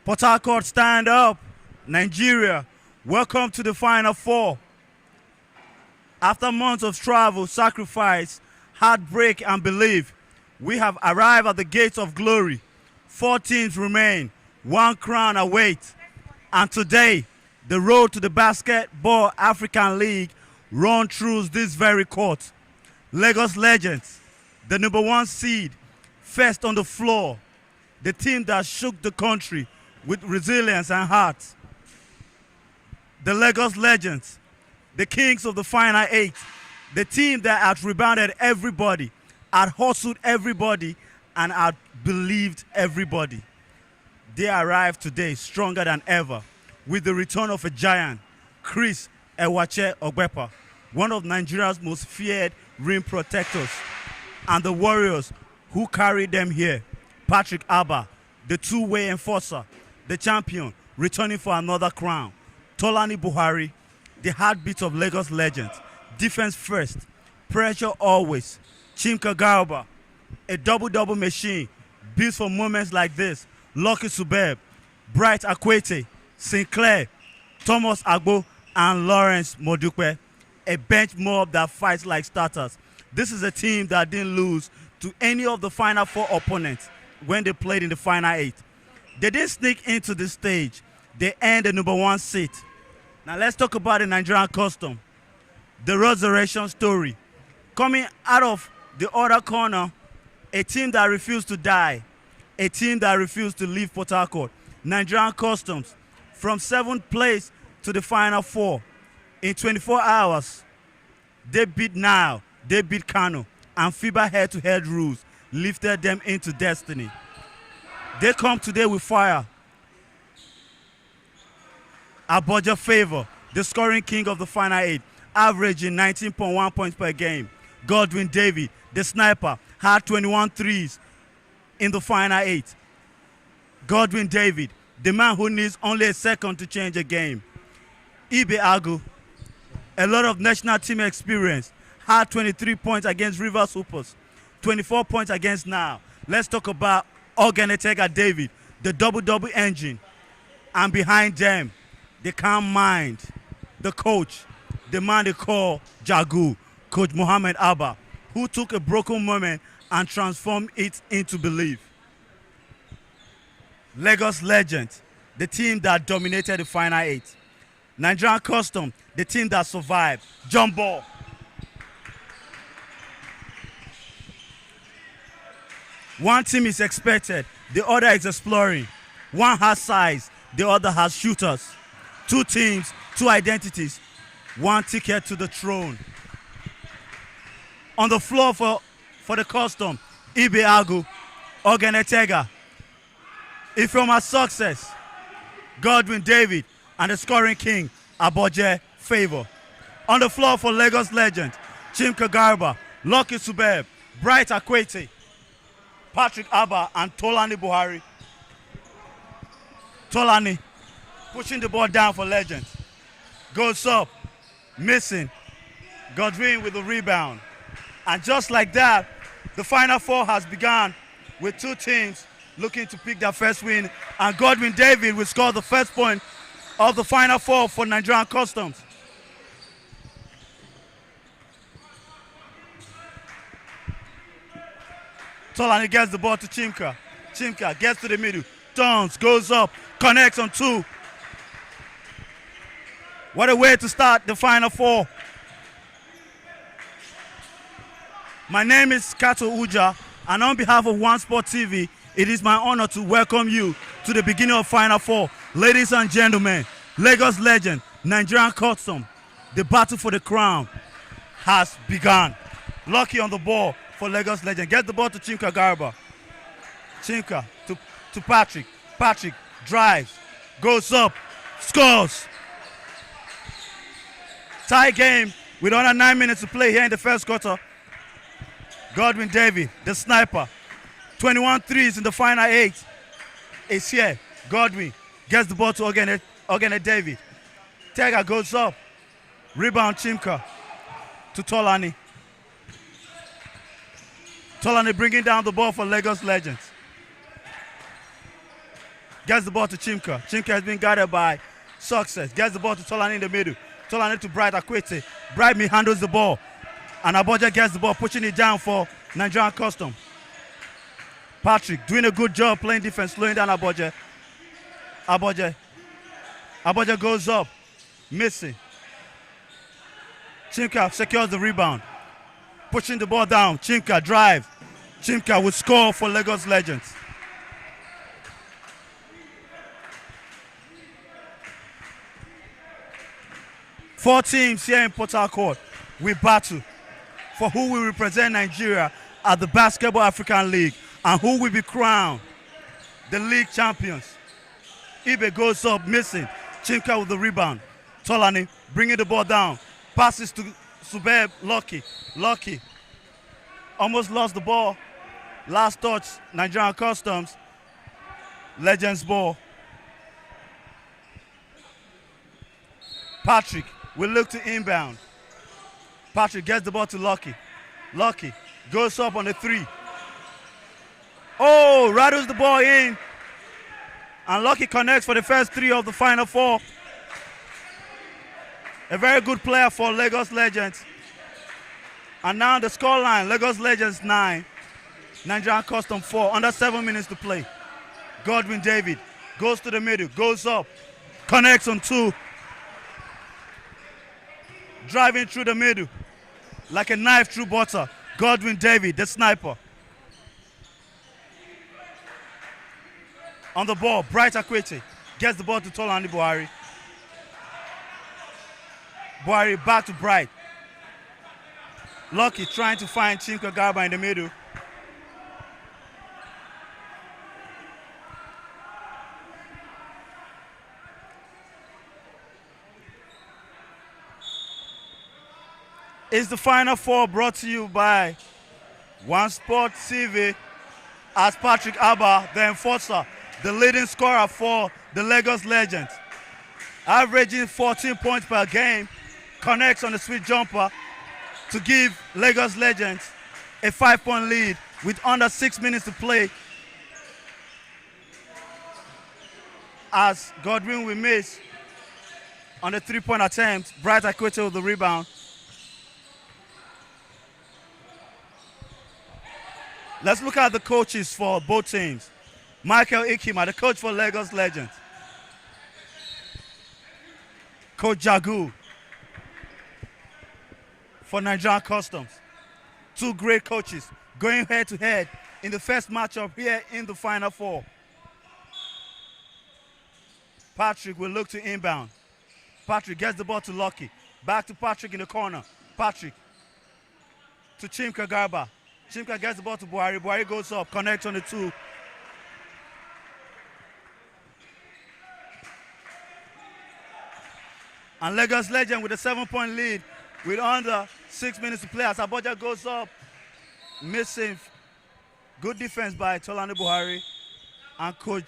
Port Harcourt, stand up. Nigeria, welcome to the Final Four. After months of travel, sacrifice, heartbreak, and belief, we have arrived at the gates of glory. 4 teams remain, 1 crown awaits. And today, the road to the Basketball African League runs through this very court. Lagos Legends, the #1 seed, first on the floor. The team that shook the country with resilience and heart. The Lagos Legends, the kings of the Final 8, the team that had rebounded everybody, had hustled everybody, and had believed everybody. They arrived today stronger than ever with the return of a giant, Chris Ewache Ogbepa, one of Nigeria's most feared rim protectors, and the Warriors who carried them here, Patrick Abba, the two-way enforcer, the champion, returning for another crown. Tolani Buhari, the heartbeat of Lagos Legends, defense first, pressure always. Chimka Garba, a double-double machine, built for moments like this. Lucky Subeb, Bright Akwete, Sinclair, Thomas Agbo, and Lawrence Modukwe, a bench mob that fights like starters. This is a team that didn't lose to any of the Final Four opponents when they played in the Final 8. They didn't sneak into the stage. They earned the #1 seat. Now let's talk about the Nigerian custom, the resurrection story. Coming out of the other corner, a team that refused to die, a team that refused to leave Port Harcourt. Nigerian Customs, from 7th place to the Final Four. In 24 hours, they beat Nile, they beat Kano, and FIBA head-to-head rules lifted them into destiny. They come today with fire. Aboja Favor, the scoring king of the Final 8, averaging 19.1 points per game. Godwin David, the sniper, had 21 threes in the Final 8. Godwin David, the man who needs only a second to change a game. Ibe Agu, a lot of national team experience, had 23 points against Rivers Hoopers, 24 points against Nile. Let's talk about Ogenetega David, the double-double engine. And behind them, the calm mind, the coach, the man they call Jagu, Coach Mohamed Abba, who took a broken moment and transformed it into belief. Lagos Legends, the team that dominated the Final 8. Nigerian Custom, the team that survived. Jump ball. One team is expected, the other is exploring. One has size, the other has shooters. 2 teams, 2 identities, 1 ticket to the throne. On the floor for the Custom, Ibe Agu, Ogenetega, Ifeoma Success, Godwin David, and the scoring king, Aboje Favor. On the floor for Lagos Legends, Chimka Garba, Lucky Subeb, Bright Akwete, Patrick Abba, and Tolani Buhari. Tolani pushing the ball down for Legends. Goes up, missing. Godwin with the rebound. And just like that, the Final Four has begun with 2 teams looking to pick their first win. And Godwin David will score the first point of the Final Four for Nigerian Customs. Tolani gets the ball to Chimka. Chimka gets to the middle, turns, goes up, connects on 2. What a way to start the Final Four. My name is Kato Uja, and on behalf of One Sport TV, it is my honor to welcome you to the beginning of Final Four. Ladies and gentlemen, Lagos Legend, Nigerian Custom, the battle for the crown has begun. Lucky on the ball for Lagos Legend. Get the ball to Chimka Garba. Chimka to Patrick. Patrick drives, goes up, scores. Tie game with under 9 minutes to play here in the first quarter. Godwin David, the sniper. 21 threes in the Final 8 is here. Godwin gets the ball to Ogene David. Tega goes up. Rebound Chimka to Tolani. Tolani bringing down the ball for Lagos Legends. Gets the ball to Chimka. Chimka has been guarded by Success. Gets the ball to Tolani in the middle. Tolani to Bright Akwete. Bright handles the ball. And Aboja gets the ball, pushing it down for Nigerian Custom. Patrick doing a good job playing defense, slowing down Aboja. Aboja goes up. Missing. Chimka secures the rebound. Pushing the ball down. Chimka drive. Chimka will score for Lagos Legends. Four teams here in Port Harcourt. We battle for who will represent Nigeria at the Basketball African League and who will be crowned the league champions. Ibe goes up, missing. Chimka with the rebound. Tolani bringing the ball down. Passes to Subeb. Lucky. Almost lost the ball. Last touch, Nigerian Customs. Legends ball. Patrick will look to inbound. Patrick gets the ball to Lucky. Lucky goes up on the three. Oh, rattles the ball in. And Lucky connects for the first three of the Final Four. A very good player for Lagos Legends. And now the scoreline, Lagos Legends 9, Nigerian Custom 4, under 7 minutes to play. Godwin David goes to the middle, goes up, connects on two. Driving through the middle like a knife through butter. Godwin David, the sniper. On the ball, Bright Akwete gets the ball to Tolani Buhari. Buhari back to Bright. Lucky trying to find Chimka Garba in the middle. It's the Final Four brought to you by One Sport TV as Patrick Abba, the enforcer, the leading scorer for the Lagos Legends. Averaging 14 points per game, connects on the sweet jumper to give Lagos Legends a 5-point lead with under 6 minutes to play. As Godwin will miss on the 3-point attempt, Bright Akwete with the rebound. Let's look at the coaches for both teams. Michael Ikima, the coach for Lagos Legends. Coach Jagu for Nigerian Customs. Two great coaches going head-to-head in the first matchup here in the Final Four. Patrick will look to inbound. Patrick gets the ball to Lucky. Back to Patrick in the corner. Patrick to Chimka Garba. Chimka gets the ball to Buhari. Buhari goes up, connects on the two. And Lagos Legend with a 7-point lead with under 6 minutes to play as Aboja goes up, missing. Good defense by Tolani Buhari. And Coach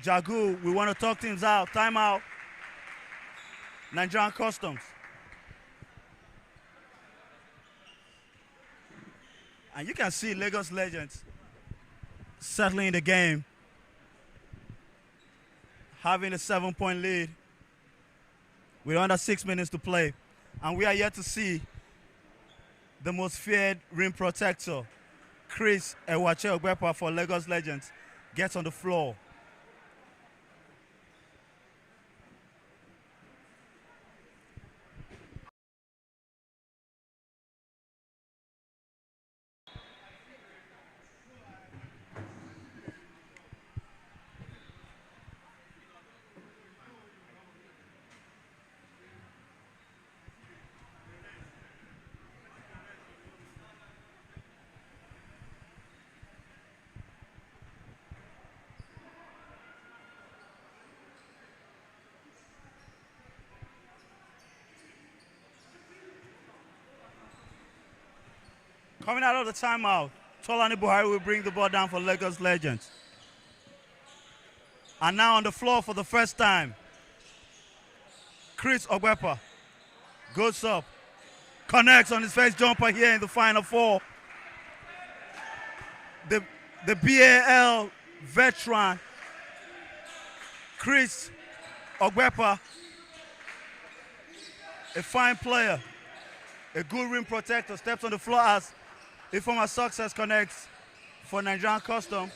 Jagu, we want to talk things out. Timeout. Nigerian Customs. And you can see Lagos Legends settling in the game, having a 7-point lead with under 6 minutes to play. And we are yet to see the most feared rim protector, Chris Ewache Ogbepa for Lagos Legends, gets on the floor. Coming out of the timeout, Tolani Buhari will bring the ball down for Lagos Legends. And now on the floor for the first time, Chris Ogbepa goes up, connects on his first jumper here in the Final Four. The BAL veteran Chris Ogbepa, a fine player, a good rim protector, steps on the floor as Informer Success connects for Nigerian Custom.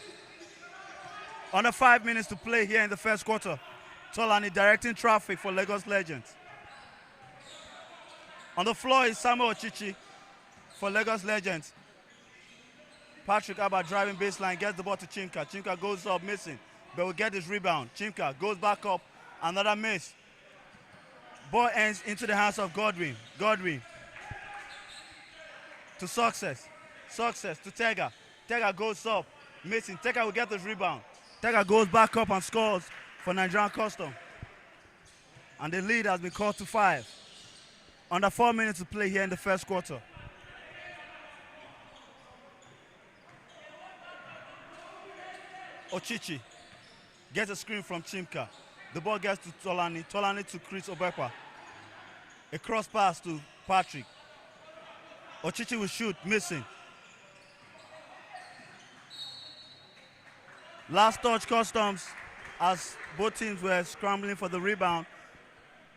Under 5 minutes to play here in the first quarter. Tolani directing traffic for Lagos Legends. On the floor is Samuel Ochichi for Lagos Legends. Patrick Abba driving baseline, gets the ball to Chimka. Chimka goes up, missing, but will get his rebound. Chimka goes back up, another miss. Ball ends into the hands of Godwin. Godwin to Success. Success to Tega. Tega goes up, missing. Tega will get this rebound. Tega goes back up and scores for Nigerian Custom. And the lead has been cut to 5. Under 4 minutes to play here in the first quarter. Ochichi gets a screen from Chimka. The ball gets to Tolani. Tolani to Chris Obepa. A cross pass to Patrick. Ochichi will shoot, missing. Last touch Customs as both teams were scrambling for the rebound.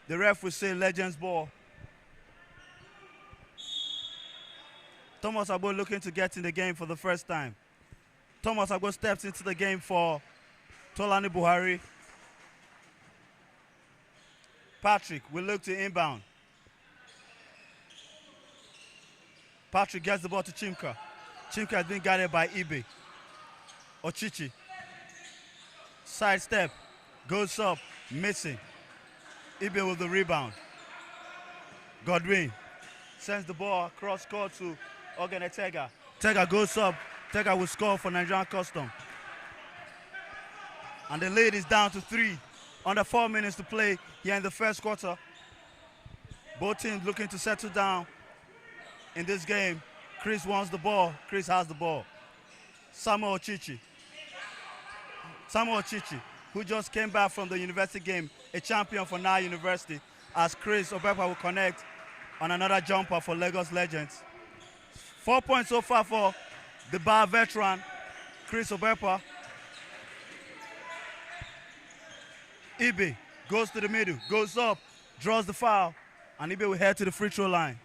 The ref will say Legends ball. Thomas Agbo looking to get in the game for the first time. Thomas Agbo steps into the game for Tolani Buhari. Patrick will look to inbound. Patrick gets the ball to Chimka. Chimka has been guided by Ibe. Ochichi. Side step. Goes up. Missing. Ibe with the rebound. Godwin sends the ball across court to Ogene Tega. Tega goes up. Tega will score for Nigerian Custom. And the lead is down to 3. Under 4 minutes to play here in the first quarter. Both teams looking to settle down in this game. Chris wants the ball. Chris has the ball. Samuel Ochichi. Samuel Ochichi, who just came back from the university game, a champion for Nile University, as Chris Obepa will connect on another jumper for Lagos Legends. 4 points so far for the bar veteran, Chris Obepa. Ibe goes to the middle, goes up, draws the foul, and Ibe will head to the free throw line.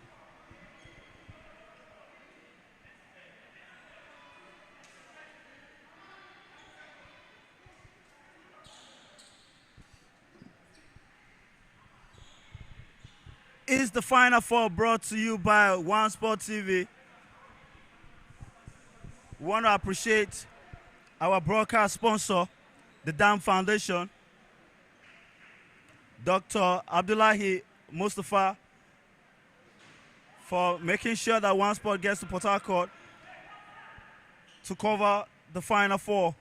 Is the Final Four brought to you by One Sport TV. We want to appreciate our broadcast sponsor, the Dam Foundation, Dr. Abdullahi Mustafa, for making sure that One Sport gets to Port Harcourt to cover the Final Four.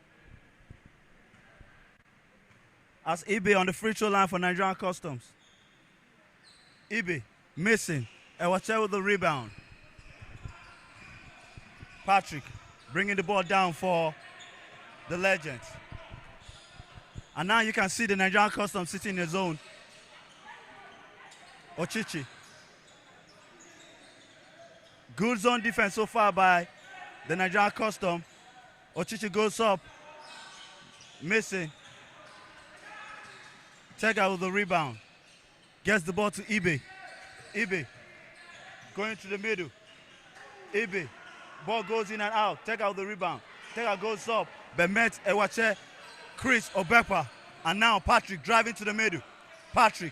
As Ibe on the free throw line for Nigerian Customs. Ibe missing. Ewache with the rebound. Patrick bringing the ball down for the Legends. And now you can see the Nigerian Customs sitting in the zone. Ochichi. Good zone defense so far by the Nigerian Custom. Ochichi goes up. Missing. Tega with the rebound. Gets the ball to Ibe. Ibe going to the middle. Ibe. Ball goes in and out. Tega with the rebound. Tega goes up. Bemet Ewache. Chris Obepa. And now Patrick driving to the middle. Patrick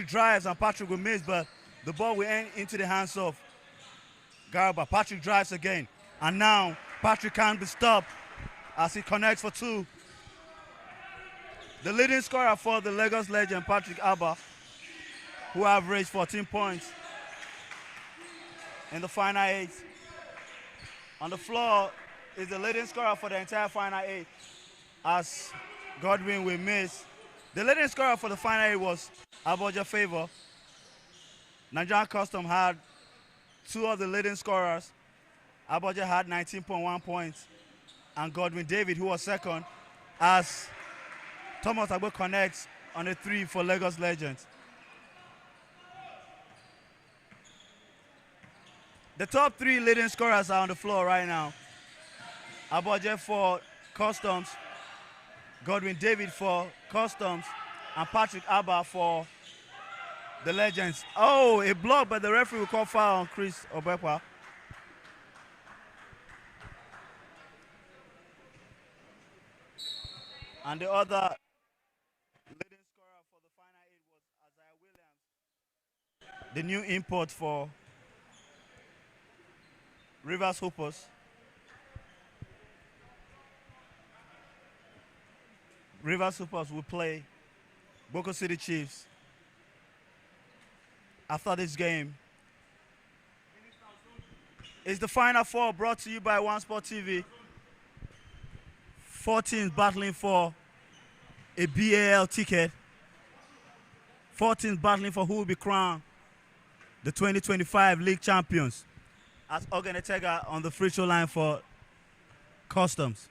drives and Patrick will miss, but the ball will end into the hands of Garba. Patrick drives again. And now Patrick can't be stopped as he connects for 2. The leading scorer for the Lagos legend, Patrick Abba, who averaged 14 points in the Final 8. On the floor is the leading scorer for the entire Final 8, as Godwin will miss. The leading scorer for the Final 8 was Aboja Favor. Nigerian Custom had 2 of the leading scorers. Aboja had 19.1 points, and Godwin David, who was second, as Thomas Agbo connects on a 3 for Lagos Legends. The top 3 leading scorers are on the floor right now. Aboje for Customs, Godwin David for Customs, and Patrick Abba for the Legends. Oh, a block, but the referee will call foul on Chris Obekwa. And the other leading scorer for the final eight was Isaiah Williams, the new import for Rivers Hoopers. Rivers Hoopers will play Boko City Chiefs after this game. It's the Final Four brought to you by One Sport TV. 4 teams battling for a BAL ticket. 4 teams battling for who will be crowned the 2025 league champions. As Oganetega on the free throw line for Customs.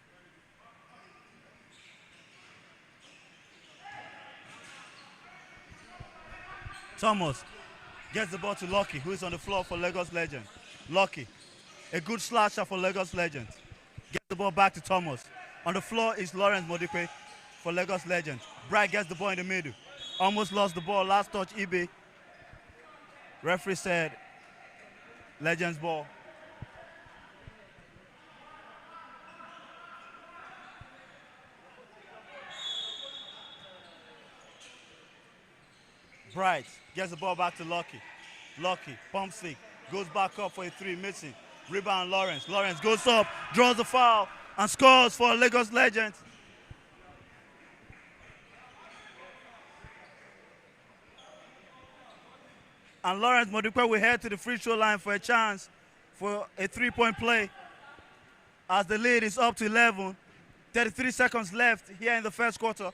Thomas gets the ball to Lucky, who is on the floor for Lagos Legends. Lucky, a good slasher for Lagos Legends. Gets the ball back to Thomas. On the floor is Lawrence Modipe for Lagos Legends. Bright gets the ball in the middle. Almost lost the ball. Last touch, Ibe. Referee said, Legends ball. Bright gets the ball back to Lucky. Lucky, pump stick, goes back up for a three, missing. Rebound, Lawrence. Lawrence goes up, draws the foul, and scores for Lagos Legends. And Lawrence Modipe will head to the free throw line for a chance for a three-point play as the lead is up to 11. 33 seconds left here in the first quarter.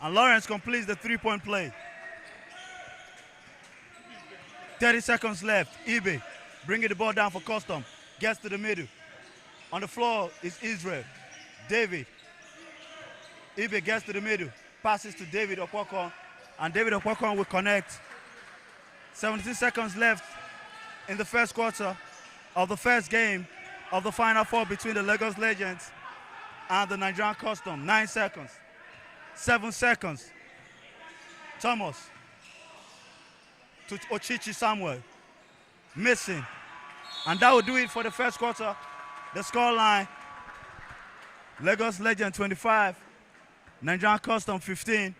And Lawrence completes the three-point play. 30 seconds left. Ibe bringing the ball down for Custom. Gets to the middle. On the floor is Israel. David. Ibe gets to the middle. Passes to David Okwokon. And David Okwokon will connect. 17 seconds left in the first quarter of the first game of the Final Four between the Lagos Legends and the Nigerian Custom. 9 seconds. 7 seconds. Thomas to Ochichi Samuel. Missing. And that will do it for the first quarter. The scoreline, Lagos Legend 25, Nigerian Custom 15.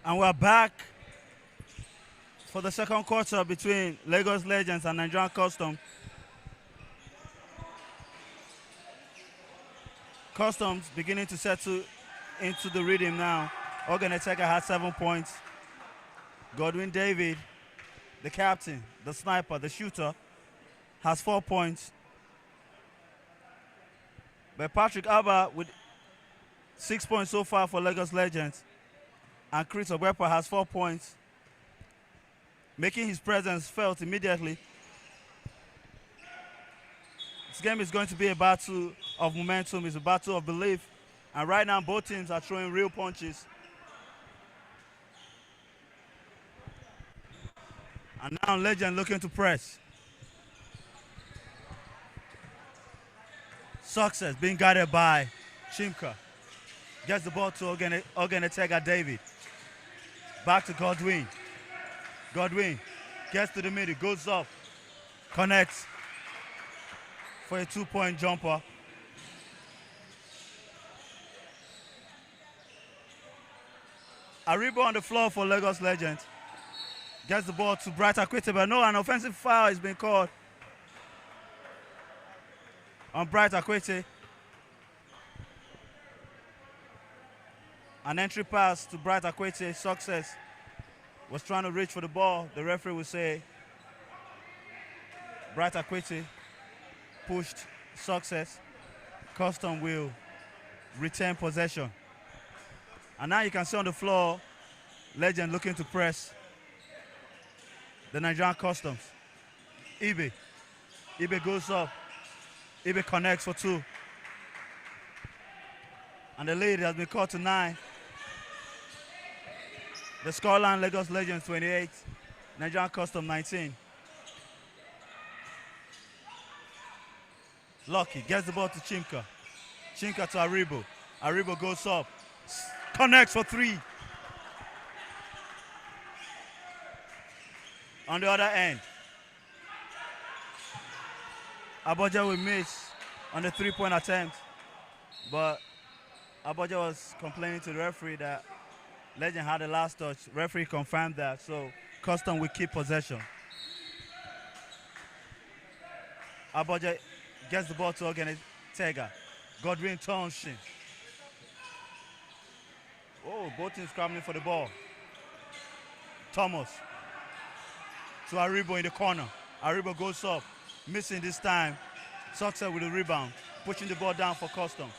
And we're back for the second quarter between Lagos Legends and Nigerian Customs. Customs beginning to settle into the rhythm now. Ogeneteka has 7 points. Godwin David, the captain, the sniper, the shooter, has 4 points. But Patrick Abba with 6 points so far for Lagos Legends. And Chris Ogwepa has 4 points, making his presence felt immediately. This game is going to be a battle of momentum, it's a battle of belief. And right now, both teams are throwing real punches. And now Legend looking to press. Success being guided by Chimka. Gets the ball to Ogenetega David. Back to Godwin. Godwin gets to the middle, goes up, connects for a 2-point jumper. Aribo on the floor for Lagos Legends. Gets the ball to Bright Akwete, but no, an offensive foul is being called on Bright Akwete. An entry pass to Bright Akwete. Success was trying to reach for the ball. The referee will say Bright Akwete pushed Success. Custom will retain possession. And now you can see on the floor, Legend looking to press the Nigerian Customs. Ibe goes up. Ibe connects for 2. And the lead has been cut to 9. The scoreline, Lagos Legends 28, Nigerian Custom 19. Lucky gets the ball to Chimka. Chimka to Aribo. Aribo goes up. Connects for 3. On the other end, Aboja will miss on the 3-point attempt, but Aboja was complaining to the referee that Legend had the last touch. Referee confirmed that, so Custom will keep possession. Aboja gets the ball to Ogenetega. Godwin turns in. Oh, both teams scrambling for the ball. Thomas to Aribo in the corner. Aribo goes up, missing this time. Success with the rebound, pushing the ball down for Custom.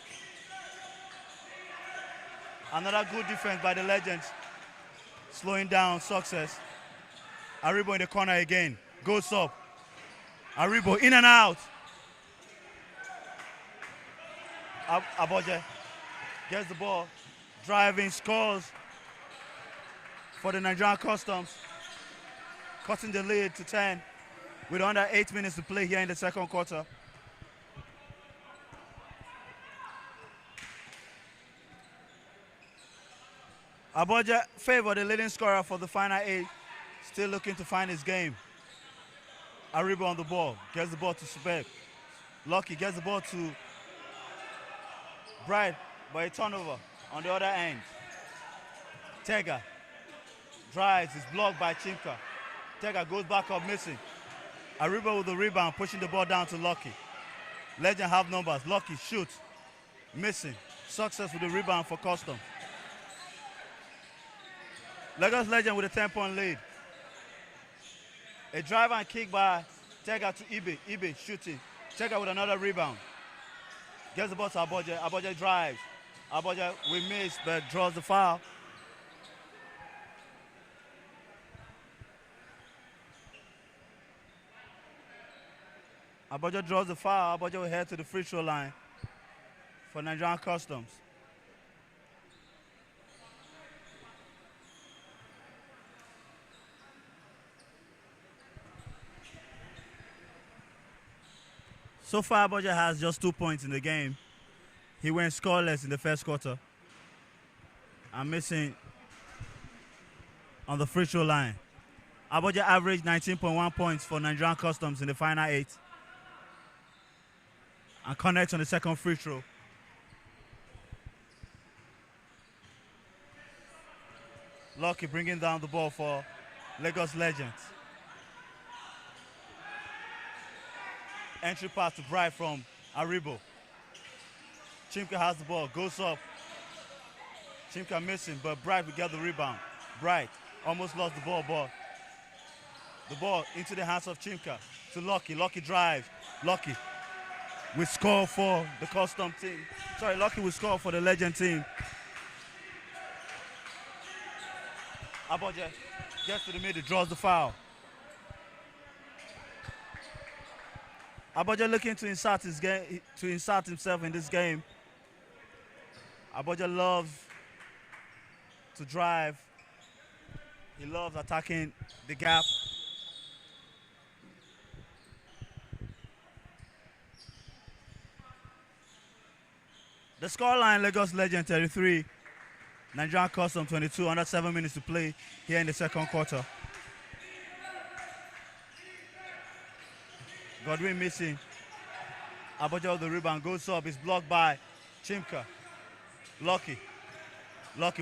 Another good defense by the Legends, slowing down Success. Aribo in the corner again, goes up. Aribo in and out. Aboje gets the ball, driving, scores for the Nigerian Customs, cutting the lead to 10 with under 8 minutes to play here in the second quarter. Aboja favored the leading scorer for the final 8, still looking to find his game. Aribo on the ball, gets the ball to Subeb. Lucky gets the ball to Bright, but a turnover on the other end. Tega drives, is blocked by Chimka. Tega goes back up, missing. Aribo with the rebound, pushing the ball down to Lucky. Legend have numbers. Lucky shoots, missing. Success with the rebound for Custom. Lagos Legend with a 10-point lead. A drive and kick by Tega to Ibe. Ibe shooting. Tega with another rebound. Gets the ball to Aboje. Aboje drives. Aboje will miss, but draws the foul. Aboje draws the foul. Aboje will head to the free throw line for Nigerian Customs. So far, Aboja has just 2 points in the game. He went scoreless in the first quarter. I'm missing on the free throw line. Aboja averaged 19.1 points for Nigerian Customs in the final 8. And connects on the second free throw. Lucky bringing down the ball for Lagos Legends. Entry pass to Bright from Aribo. Chimka has the ball, goes up. Chimka missing, but Bright will get the rebound. Bright almost lost the ball, but the ball into the hands of Chimka to Lucky. Lucky drives. Lucky will score for the custom team. Sorry, Lucky will score for the Legend team. Aboje gets to the middle, draws the foul. Aboje looking to insert himself in this game. Aboje loves to drive. He loves attacking the gap. The scoreline: Lagos Legend 33, Nigerian Custom 22. Under 7 minutes to play here in the second quarter. Godwin missing. Aboje with the rebound, goes up. It's blocked by Chimka. Lucky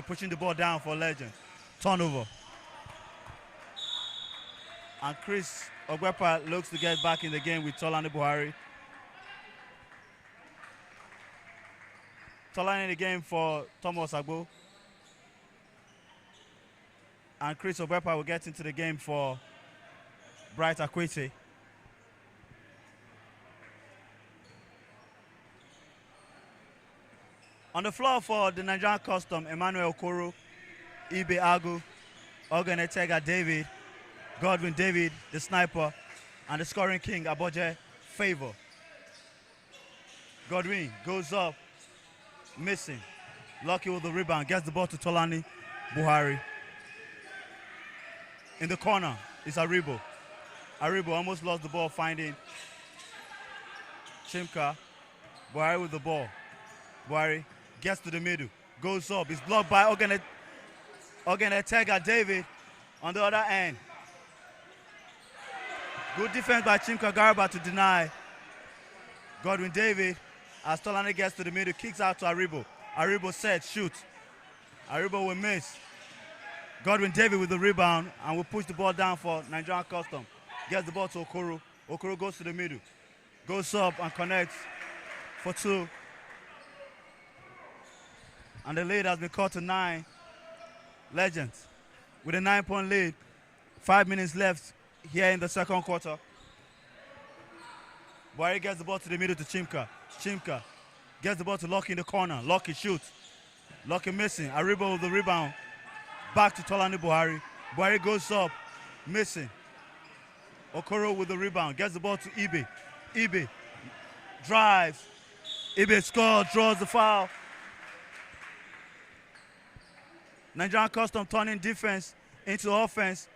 pushing the ball down for Legend. Turnover. And Chris Ogwepa looks to get back in the game with Tolani Buhari. Tolani in the game for Thomas Agbo. And Chris Ogwepa will get into the game for Bright Akwete. On the floor for the Nigerian Custom, Emmanuel Okoro, Ibe Agu, Oganetega David, Godwin David, the sniper, and the scoring king, Aboje Favor. Godwin goes up, missing. Lucky with the rebound, gets the ball to Tolani Buhari. In the corner is Aribo. Aribo almost lost the ball, finding Chimka. Buhari with the ball. Buhari gets to the middle, goes up. It's blocked by Oganetega David on the other end. Good defense by Chimka Garba to deny. Godwin David, as Tolani gets to the middle, kicks out to Aribo. Aribo set, shoot. Aribo will miss. Godwin David with the rebound and will push the ball down for Nigerian Custom. Gets the ball to Okoro. Okoro goes to the middle, goes up and connects for two. And the lead has been cut to 9. Legends with a 9-point lead. 5 minutes left here in the second quarter. Buhari gets the ball to the middle to Chimka. Chimka gets the ball to Lucky in the corner. Lucky shoots. Lucky missing. Aribo with the rebound. Back to Tolani Buhari. Buhari goes up, missing. Okoro with the rebound. Gets the ball to Ibe. Ibe drives. Ibe scores, draws the foul. Nigerian Custom turning defense into offense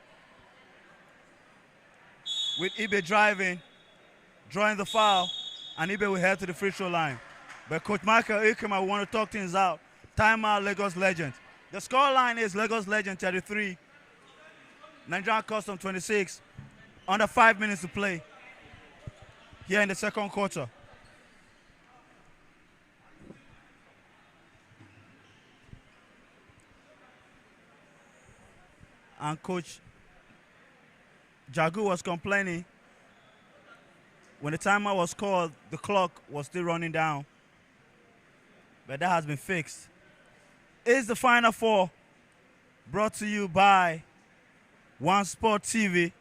with Ibe driving, drawing the foul, and Ibe will head to the free throw line. But Coach Michael Ikema will want to talk things out. Timeout, Lagos Legend. The score line is Lagos Legend 33, Nigerian Custom 26. Under 5 minutes to play here in the second quarter. And Coach Jagu was complaining when the timer was called, the clock was still running down. But that has been fixed. It's the Final Four, brought to you by One Sport TV.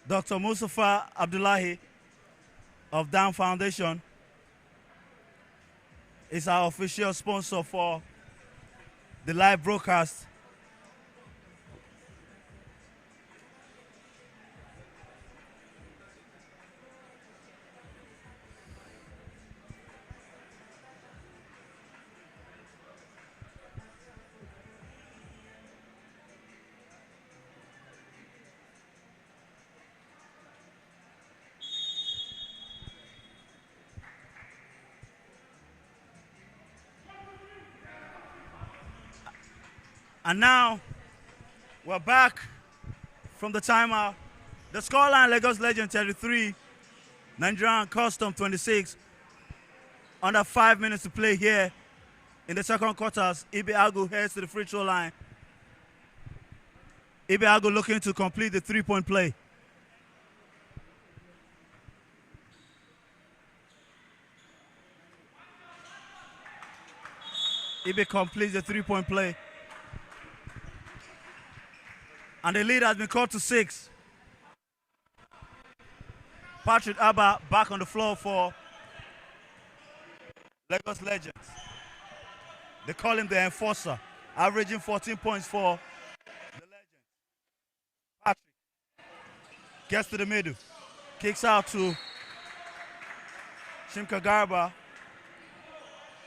Dr. Mustafa Abdullahi of Down Foundation is our official sponsor for the live broadcast. And now, we're back from the timeout. The scoreline, Lagos Legend 33, Nigerian Custom 26. Under 5 minutes to play here in the second quarters. Ibe Agu heads to the free throw line. Ibe Agu looking to complete the three-point play. Ibe completes the three-point play. And the lead has been cut to 6. Patrick Abba back on the floor for Lagos Legends. They call him the enforcer, averaging 14 points for the Legends. Patrick gets to the middle, kicks out to Shimka Garba.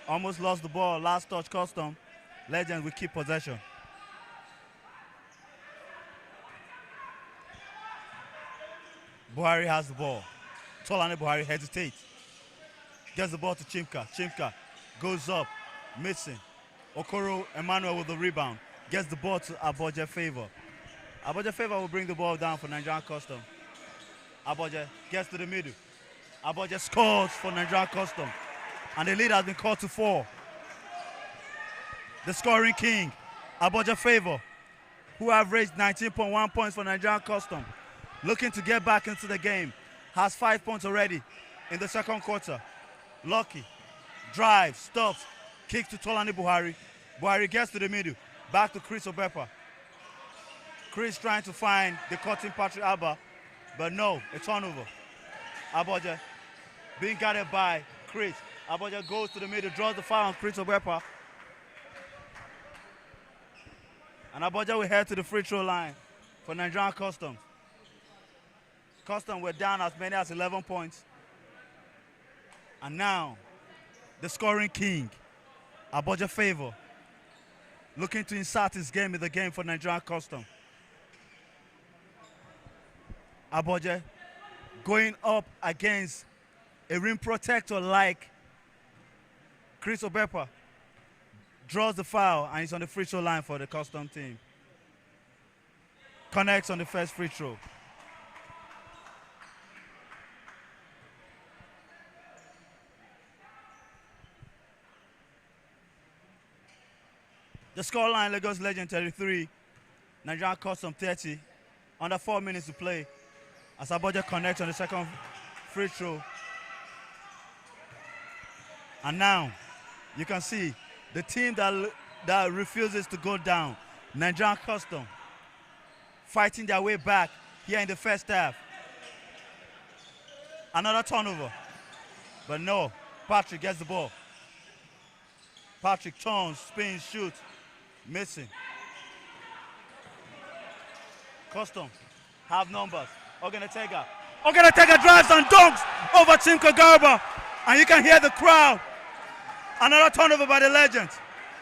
Almost lost the ball, last touch Custom. Legends will keep possession. Buhari has the ball. Tolani Buhari hesitates. Gets the ball to Chimka. Chimka goes up, missing. Okoro Emmanuel with the rebound. Gets the ball to Aboje Favor. Aboje Favor will bring the ball down for Nigerian Custom. Aboje gets to the middle. Aboje scores for Nigerian Custom. And the lead has been cut to 4. The scoring king, Aboje Favor, who averaged 19.1 points for Nigerian Custom, looking to get back into the game, has 5 points already in the second quarter. Lucky drives, stops, kicks to Tolani Buhari. Buhari gets to the middle, back to Chris Obepa. Chris trying to find the cutting Patrick Abba, but no, a turnover. Aboje being guarded by Chris. Aboje goes to the middle, draws the foul on Chris Obepa. And Aboje will head to the free throw line for Nigerian Custom. Custom were down as many as 11 points. And now, the scoring king, Aboje Favor, looking to insert his game in the game for Nigerian Custom. Aboje going up against a rim protector like Chris Obepa, draws the foul and he's on the free throw line for the Custom team. Connects on the first free throw. The scoreline, Lagos Legend 33, Nigerian Custom 30. Under 4 minutes to play as Aboje connects on the second free throw. And now, you can see the team that refuses to go down, Nigerian Custom, fighting their way back here in the first half. Another turnover, but no, Patrick gets the ball. Patrick turns, spins, shoots, missing. Custom have numbers. Ogenetega drives and dunks over Chimka Garba, and you can hear the crowd. Another turnover by the Legends.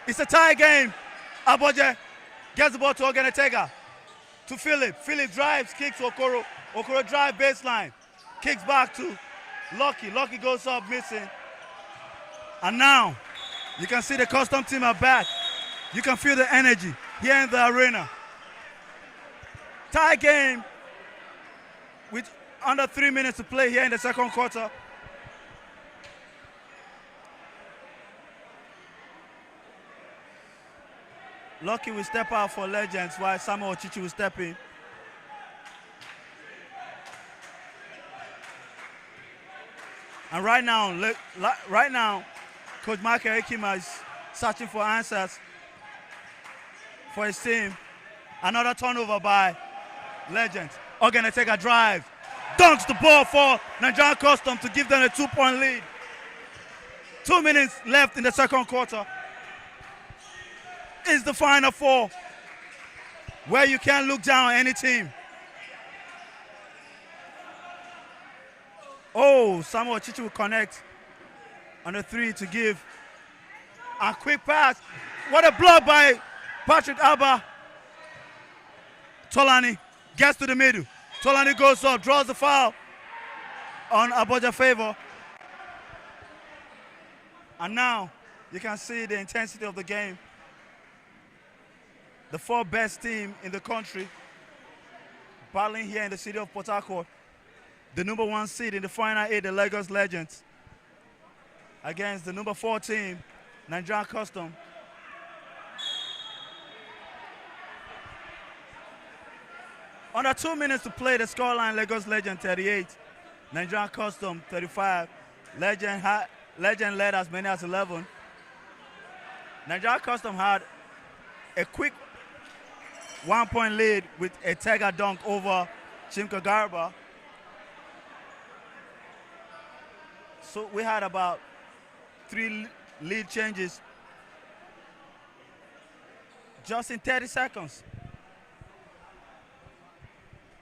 It's a tie game. Aboje gets the ball to Ogenetega. To Philip. Philip drives, kicks to Okoro. Okoro drive baseline. Kicks back to Lucky. Lucky goes up, missing. And now, you can see the Custom team are back. You can feel the energy here in the arena. Tie game with under 3 minutes to play here in the second quarter. Lucky will step out for Legends while Samuel Ochichi will step in. And right now, Coach Michael Ekima is searching for answers for his team. Another turnover by Legends. Ogenetega drives, dunks the ball for Nigerian Custom to give them a 2-point lead. 2 minutes left in the second quarter. Is the Final Four, where you can't look down on any team. Oh, Samuel Chichi will connect on the 3 to give a quick pass. What a block by Patrick Abba. Tolani gets to the middle. Tolani goes up, draws the foul on Aboje Favor. And now you can see the intensity of the game. the 4 best team in the country, battling here in the city of Port Harcourt. The number 1 seed in the Final 8, the Lagos Legends, against the number 4 team, Nigerian Custom. Under 2 minutes to play, the scoreline: Lagos Legend 38, Nigerian Custom 35. Legend led as many as 11. Nigerian Custom had a quick 1-point lead with a Tiger dunk over Chimka Garba. So we had about 3 lead changes just in 30 seconds.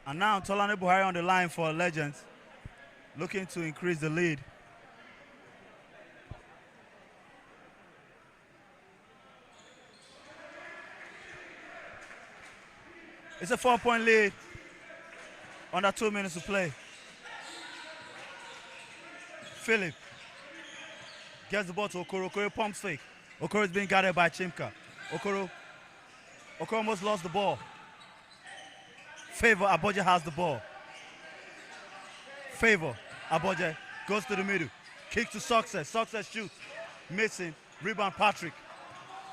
And now Tolani Buhari on the line for Legends, looking to increase the lead. It's a 4-point lead. Under 2 minutes to play. Philip gets the ball to Okoro. Okoro pumps fake. Okoro is being guarded by Chimka. Okoro almost lost the ball. Favor Aboje has the ball. Favor Aboje goes to the middle. Kicks to Success. Success shoots. Missing. Rebound Patrick.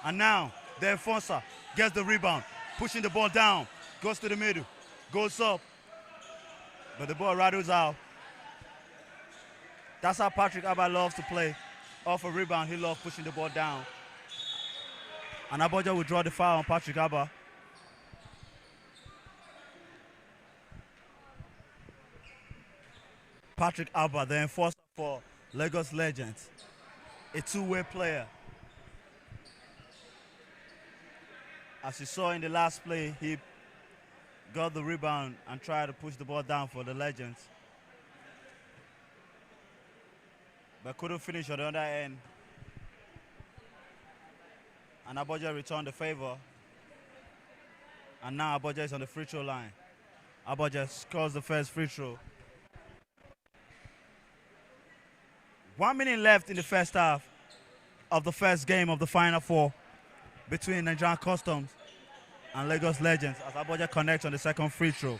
And now the enforcer gets the rebound. Pushing the ball down. Goes to the middle. Goes up. But the ball rattles out. That's how Patrick Abba loves to play. Off a rebound, he loves pushing the ball down. And Aboja will draw the foul on Patrick Abba. Patrick Abba, the enforcer for Lagos Legends. A 2-way player. As you saw in the last play, he got the rebound and tried to push the ball down for the Legends, but couldn't finish on the other end. And Aboja returned the favor. And now Aboja is on the free throw line. Aboja scores the first free throw. 1 minute left in the first half of the first game of the Final 4 between Nigerian Customs and Lagos Legends, as Aboja connects on the second free throw.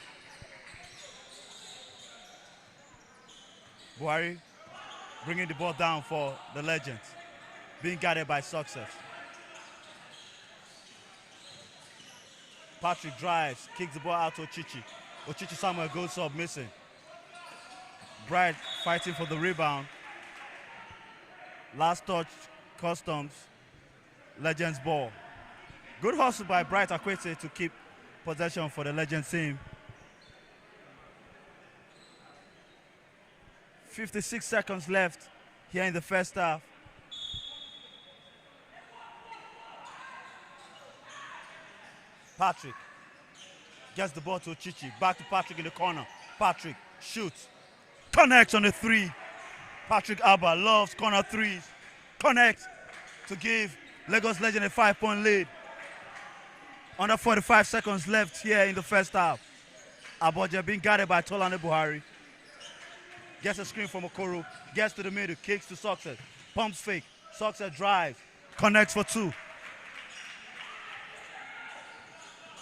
Buhari bringing the ball down for the Legends, being guarded by Success. Patrick drives, kicks the ball out to Ochichi. Ochichi Samuel goes up missing. Bright fighting for the rebound. Last touch, Customs, Legends ball. Good hustle by Bright Akwete to keep possession for the Legends team. 56 seconds left here in the first half. Patrick gets the ball to Ochichi. Back to Patrick in the corner. Patrick shoots. Connects on the 3. Patrick Abba loves corner 3s. Connects to give Lagos Legend a 5-point lead. Under 45 seconds left here in the first half. Aboja being guarded by Tolani Buhari. Gets a screen from Okoro. Gets to the middle. Kicks to Success. Pumps fake. Success drives. Connects for 2.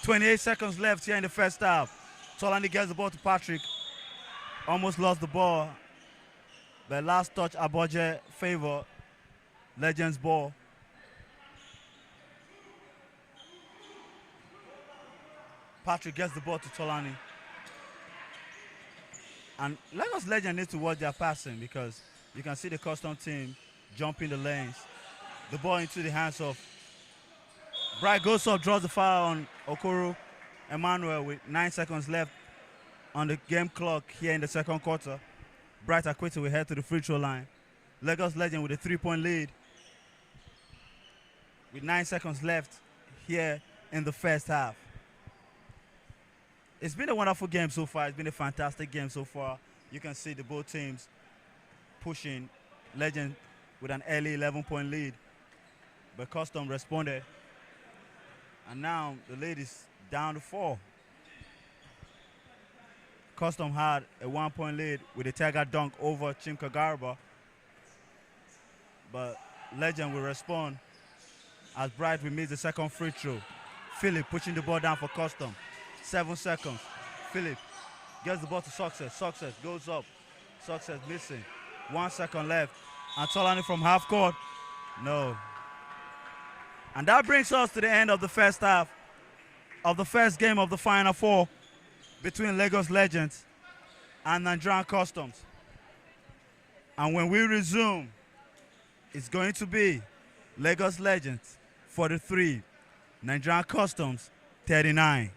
28 seconds left here in the first half. Tolani gets the ball to Patrick. Almost lost the ball. The last touch, Aboje favor. Legends ball. Patrick gets the ball to Tolani. And Lagos Legends need to watch their passing, because you can see the Custom team jumping the lanes. The ball into the hands of Bright goes up, draws the foul on Okoro Emmanuel with 9 seconds left on the game clock here in the second quarter. Bright Akwete will head to the free throw line. Lagos Legend with a 3-point lead with 9 seconds left here in the first half. It's been a wonderful game so far. It's been a fantastic game so far. You can see the both teams pushing Legend with an early 11-point lead, but Custom responded. And now the lead is down to 4. Custom had a 1-point lead with a Tiger dunk over Chimka Garba, but Legend will respond as Bright will miss the second free throw. Philip pushing the ball down for Custom. 7 seconds. Philip gets the ball to Success. Success goes up. Success missing. 1 second left. And Tolani from half court. No. And that brings us to the end of the first half of the first game of the Final Four between Lagos Legends and Nigerian Customs. And when we resume, it's going to be Lagos Legends 43, Nigerian Customs 39.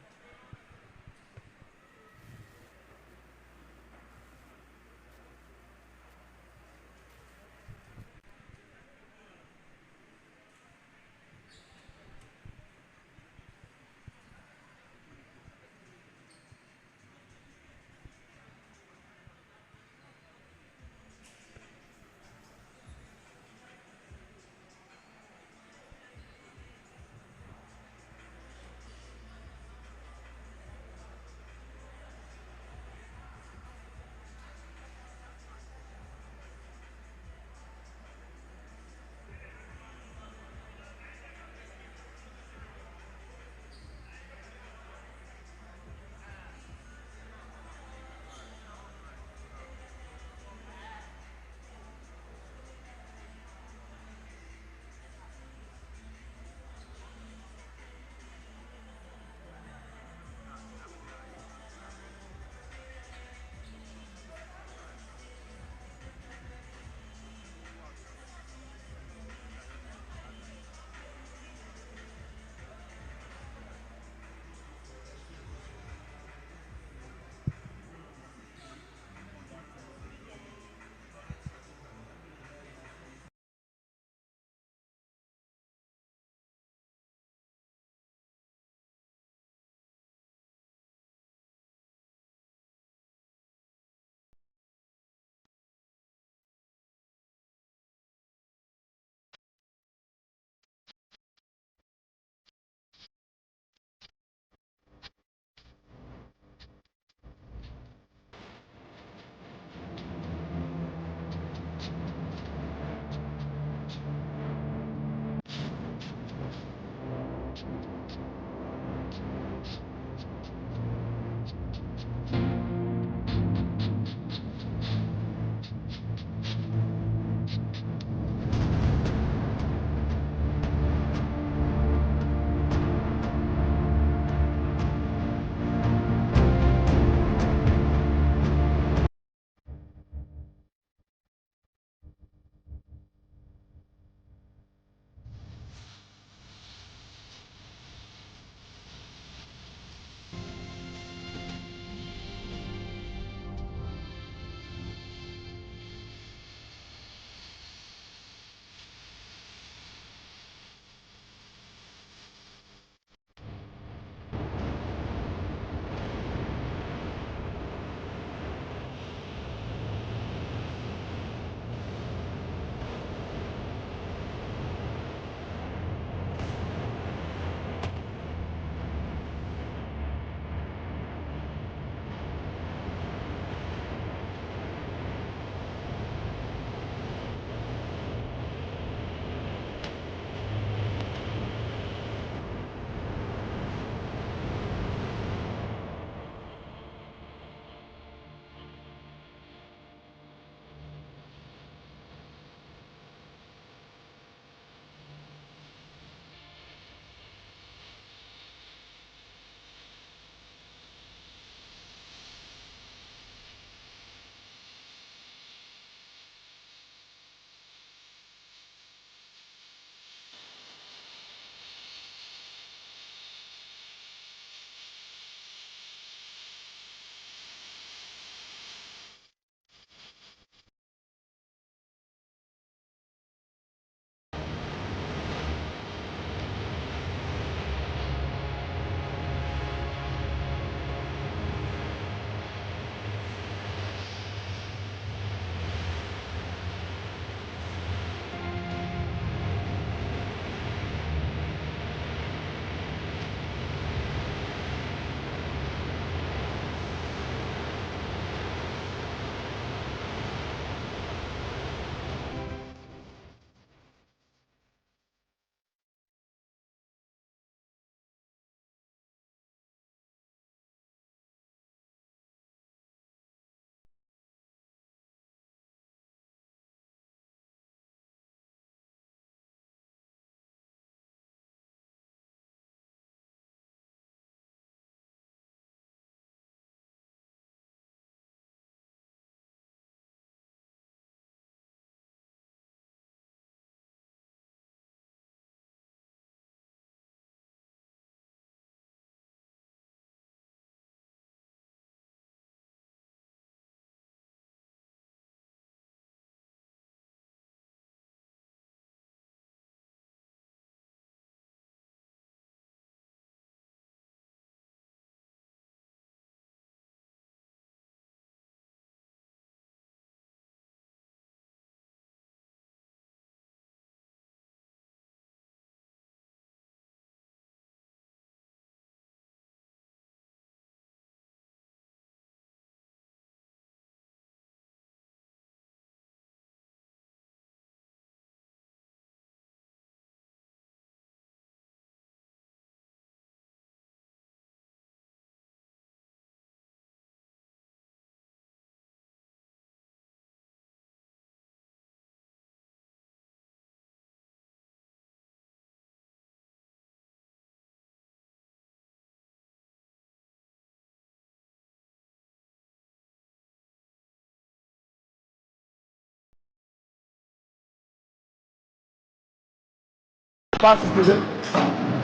passes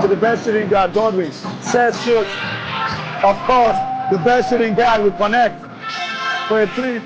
to the best shooting guard, Godwin. Says shoot. Of course, the best shooting guard will connect for a three.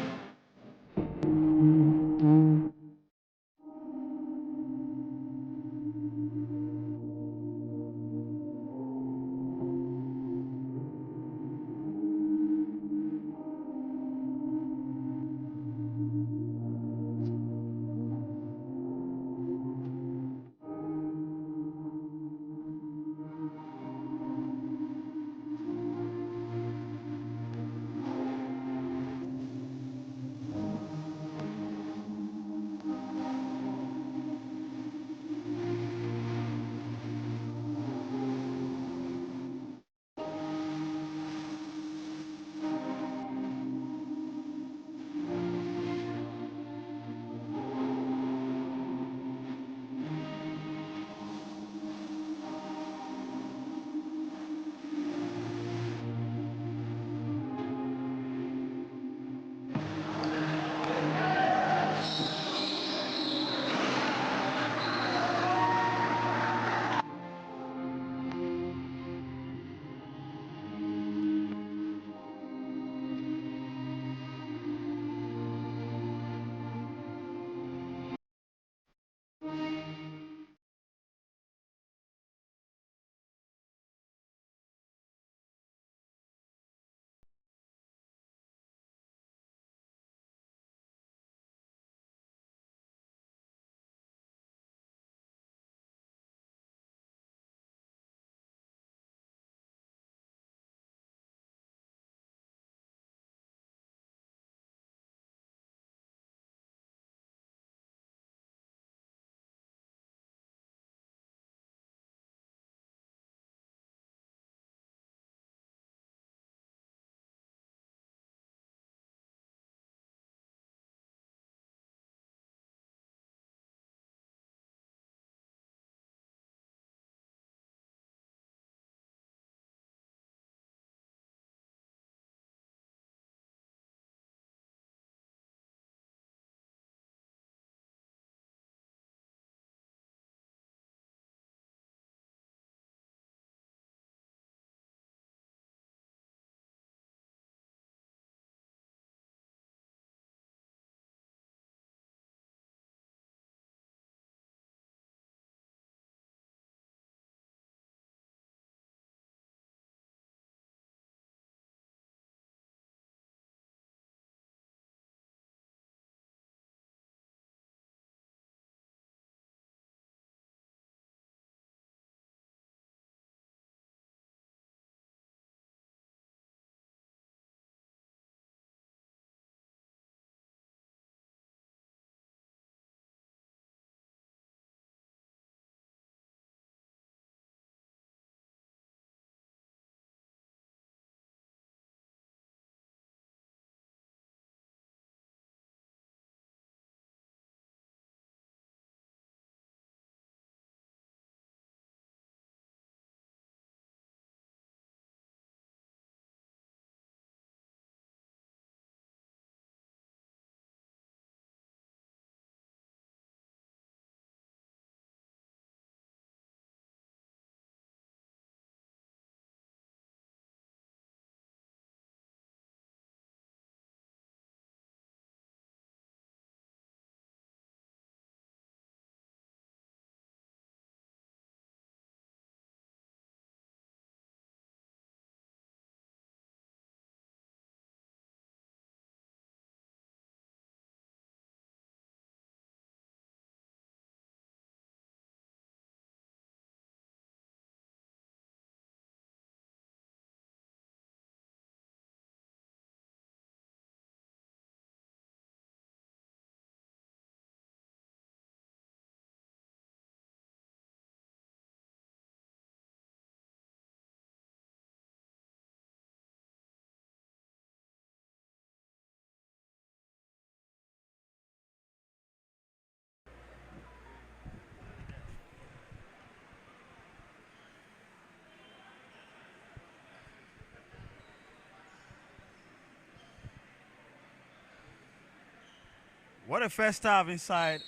What a first half inside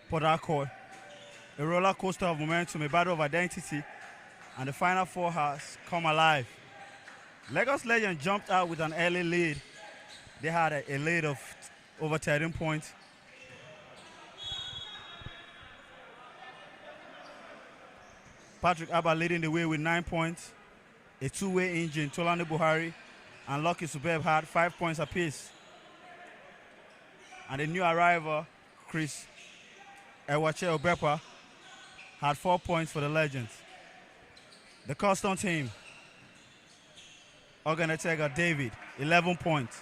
Port Harcourt. A roller coaster of momentum, a battle of identity, and the Final Four has come alive. Lagos Legends jumped out with an early lead. They had a lead of over 13 points. Patrick Abba leading the way with 9 points. A two-way engine, Tolani Buhari and Lucky Subeb had 5 points apiece. And the new arrival, Chris Ewache Obepa, had 4 points for the Legends. The custom team, Oganetega David, 11 points,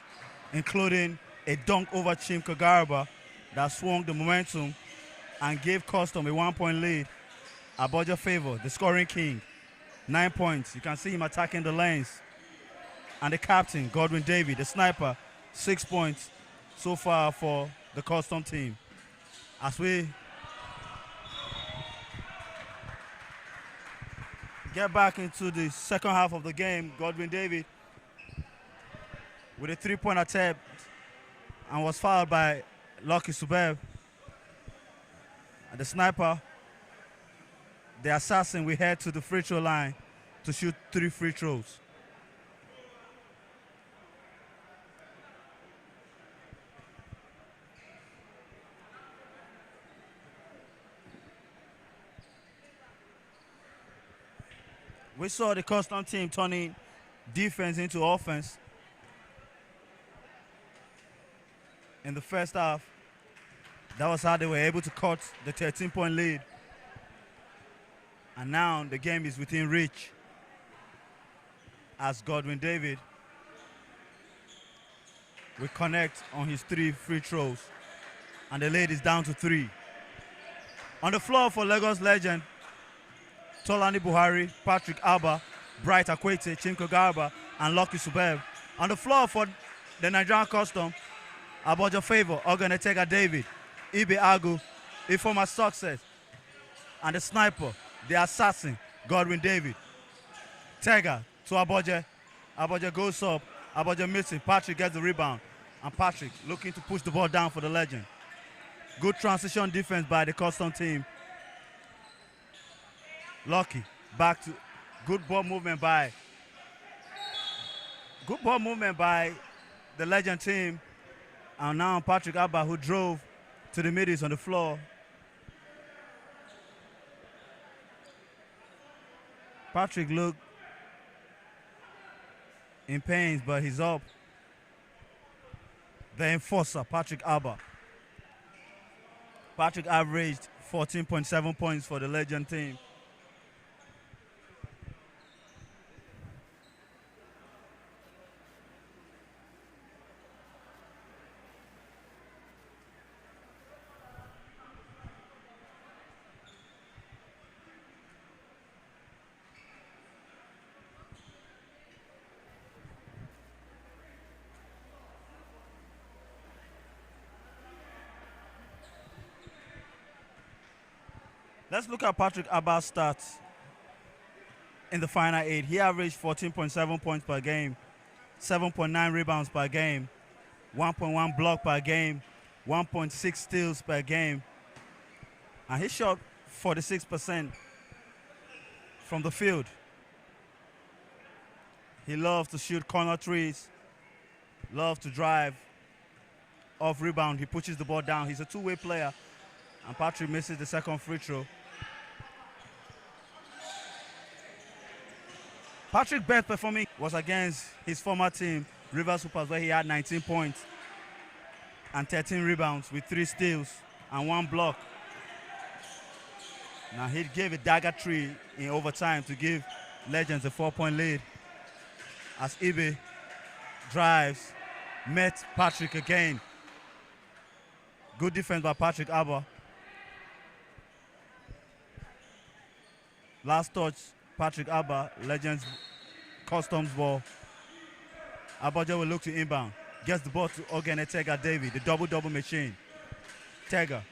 including a dunk over Chimka Garba that swung the momentum and gave Custom a 1-point lead. Aboja Favor, the scoring king, 9 points. You can see him attacking the lanes. And the captain, Godwin David, the sniper, 6 points so far for the custom team. As we get back into the second half of the game, Godwin David with a 3-point attempt and was fouled by Lucky Subeb. And the sniper, the assassin, will head to the free throw line to shoot 3 free throws. We saw the custom team turning defense into offense in the first half. That was how they were able to cut the 13-point lead. And now the game is within reach as Godwin David will connect on his 3 free throws. And the lead is down to 3. On the floor for Lagos Legend, Tolani Buhari, Patrick Abba, Bright Akwete, Chimko Garba, and Lucky Subeb. On the floor for the Nigerian Custom, Aboja Favor, Oganetega David, Ibe Agu, Ifoma Success, and the sniper, the assassin, Godwin David. Tega to Aboja. Aboja goes up. Aboja missing. Patrick gets the rebound. And Patrick looking to push the ball down for the Legend. Good transition defense by the custom team. Lucky back to good ball movement by the Legend team. And now Patrick Abba, who drove to the middies on the floor. Patrick looked in pain, but he's up. The enforcer, Patrick Abba. Patrick averaged 14.7 points for the Legend team. Let's look at Patrick Abba's stats in the final 8. He averaged 14.7 points per game, 7.9 rebounds per game, 1.1 block per game, 1.6 steals per game. And he shot 46% from the field. He loves to shoot corner threes, loves to drive, off rebound. He pushes the ball down. He's a two-way player. And Patrick misses the second free throw. Patrick's best performing was against his former team, Rivers Hoopers, where he had 19 points and 13 rebounds with 3 steals and 1 block. Now he gave a dagger 3 in overtime to give Legends a 4-point lead. As Ibe drives, met Patrick again. Good defense by Patrick Abba. Last touch, Patrick Abba, Legends Customs ball. Aboja will look to inbound. Gets the ball to Oganetega David, the double-double machine. Tega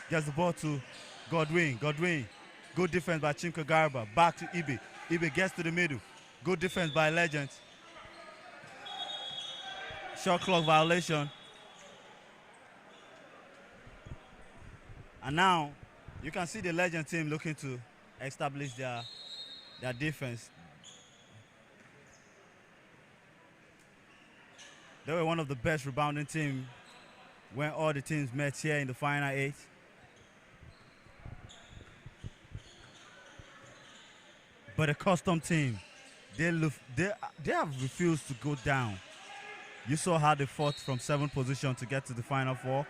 gets the ball to Godwin. Godwin, good defense by Chimka Garba. Back to Ibe. Ibe gets to the middle. Good defense by Legends. Shot clock violation. And now You can see the Legend team looking to establish their defense. They were one of the best rebounding teams when all the teams met here in the Final 8. But the Custom team, they have refused to go down. You saw how they fought from 7th position to get to the Final 4.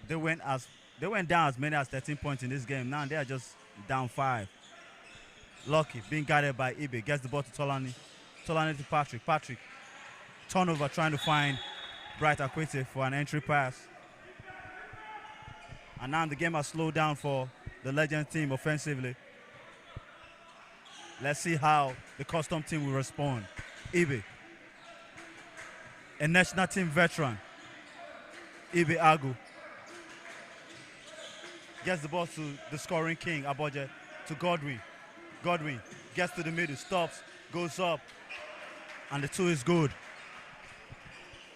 They went down as many as 13 points in this game. Now they are just down 5. Lucky being guided by Ibe, gets the ball to Tolani. Tolani to Patrick. Patrick turnover, trying to find Bright Akwete for an entry pass. And now the game has slowed down for the Legend team offensively. Let's see how the Custom team will respond. Ibe, a national team veteran. Ibe Agu gets the ball to the scoring king, Aboje, to Godwin. Godwin gets to the middle, stops, goes up, and the 2 is good.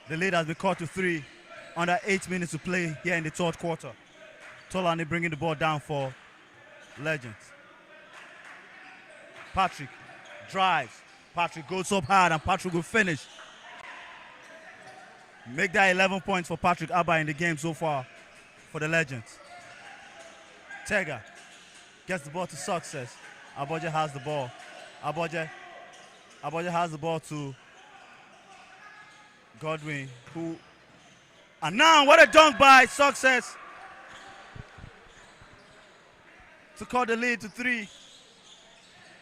The lead has been cut to 3. Under 8 minutes to play here in the 3rd quarter. Tolani bringing the ball down for Legends. Patrick drives. Patrick goes up hard, and Patrick will finish. Make that 11 points for Patrick Abba in the game so far for the Legends. Tega gets the ball to Success. Aboje has the ball. Aboje has the ball to Godwin, and now what a dunk by Success to cut the lead to 3.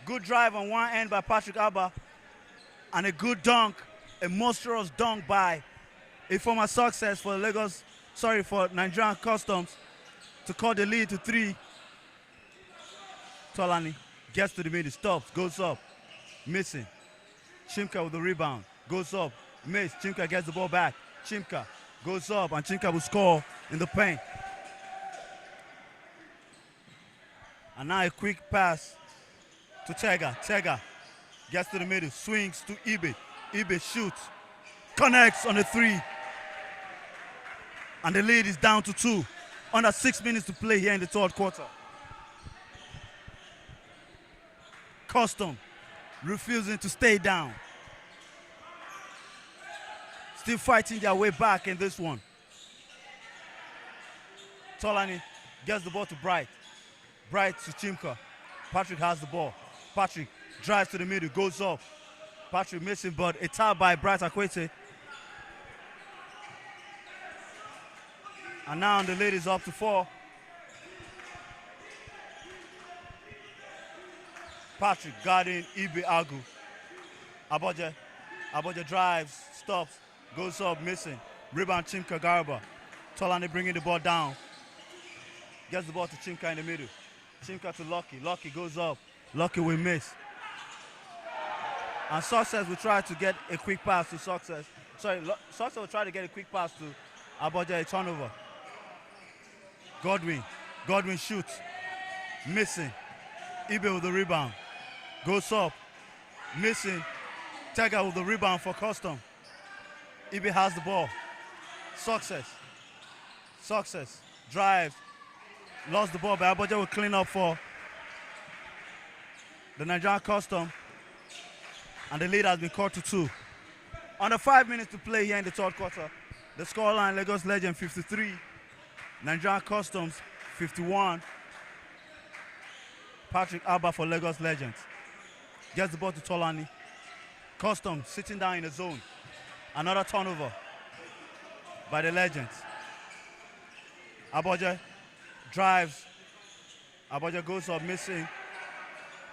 Good drive on one end by Patrick Abba, and a good dunk, a monstrous dunk by a former Success for for Nigerian Customs to cut the lead to 3. Tolani gets to the middle, stops, goes up, missing. Chimka with the rebound, goes up, miss. Chimka gets the ball back. Chimka goes up, and Chimka will score in the paint. And now a quick pass to Tega. Tega gets to the middle, swings to Ibe. Ibe shoots, connects on the 3. And the lead is down to 2. Under 6 minutes to play here in the 3rd quarter. Custom refusing to stay down. Still fighting their way back in this one. Tolani gets the ball to Bright. Bright to Chimka. Patrick has the ball. Patrick drives to the middle, goes up. Patrick missing, but a tap by Bright Akwete. And now the lead is up to 4. Patrick guarding Ibe Agu. Aboje drives, stops, goes up, missing. Rebound Chimka Garba. Tolani bringing the ball down. Gets the ball to Chimka in the middle. Chimka to Lucky. Lucky goes up. Lucky will miss. And Success will try to get a quick pass to Success. Success will try to get a quick pass to Aboje, a turnover. Godwin shoots. Missing. Ibe with the rebound. Goes up. Missing. Tega with the rebound for Custom. Ibe has the ball. Success drives. Lost the ball, but Aboje will clean up for the Nigerian Custom. And the lead has been cut to 2. Under 5 minutes to play here in the 3rd quarter. The scoreline, Lagos Legend 53. Nigerian Customs 51. Patrick Abba for Lagos Legends. Gets the ball to Tolani. Customs sitting down in the zone. Another turnover by the Legends. Aboje drives. Aboje goes up, missing.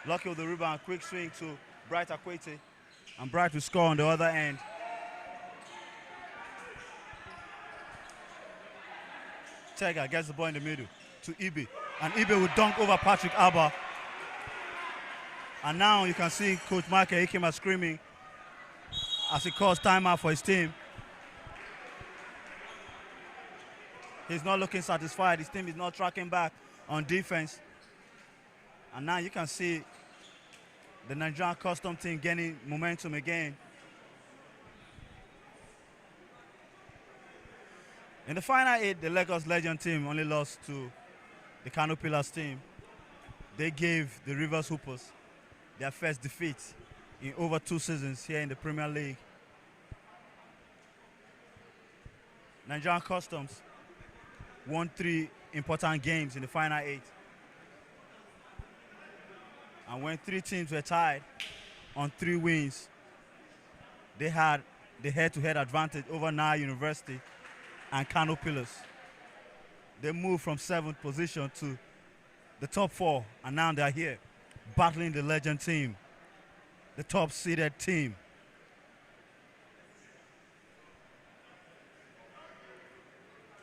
Lucky with the rebound. Quick swing to Bright Akwete. And Bright will score on the other end. Tega gets the ball in the middle to Ibe. And Ibe will dunk over Patrick Abba. And now you can see Coach Michael Ikema screaming as he calls timeout for his team. He's not looking satisfied. His team is not tracking back on defense. And now you can see the Nigerian Custom team gaining momentum again. In the final 8, the Lagos Legend team only lost to the Kano Pillars team. They gave the Rivers Hoopers their first defeat in over 2 seasons here in the Premier League. Nigerian Customs won 3 important games in the final 8. And when 3 teams were tied on 3 wins, they had the head-to-head advantage over Nile University and Kano Pillars. They moved from 7th position to the top 4, and now they're here battling the Legend team, the top-seeded team.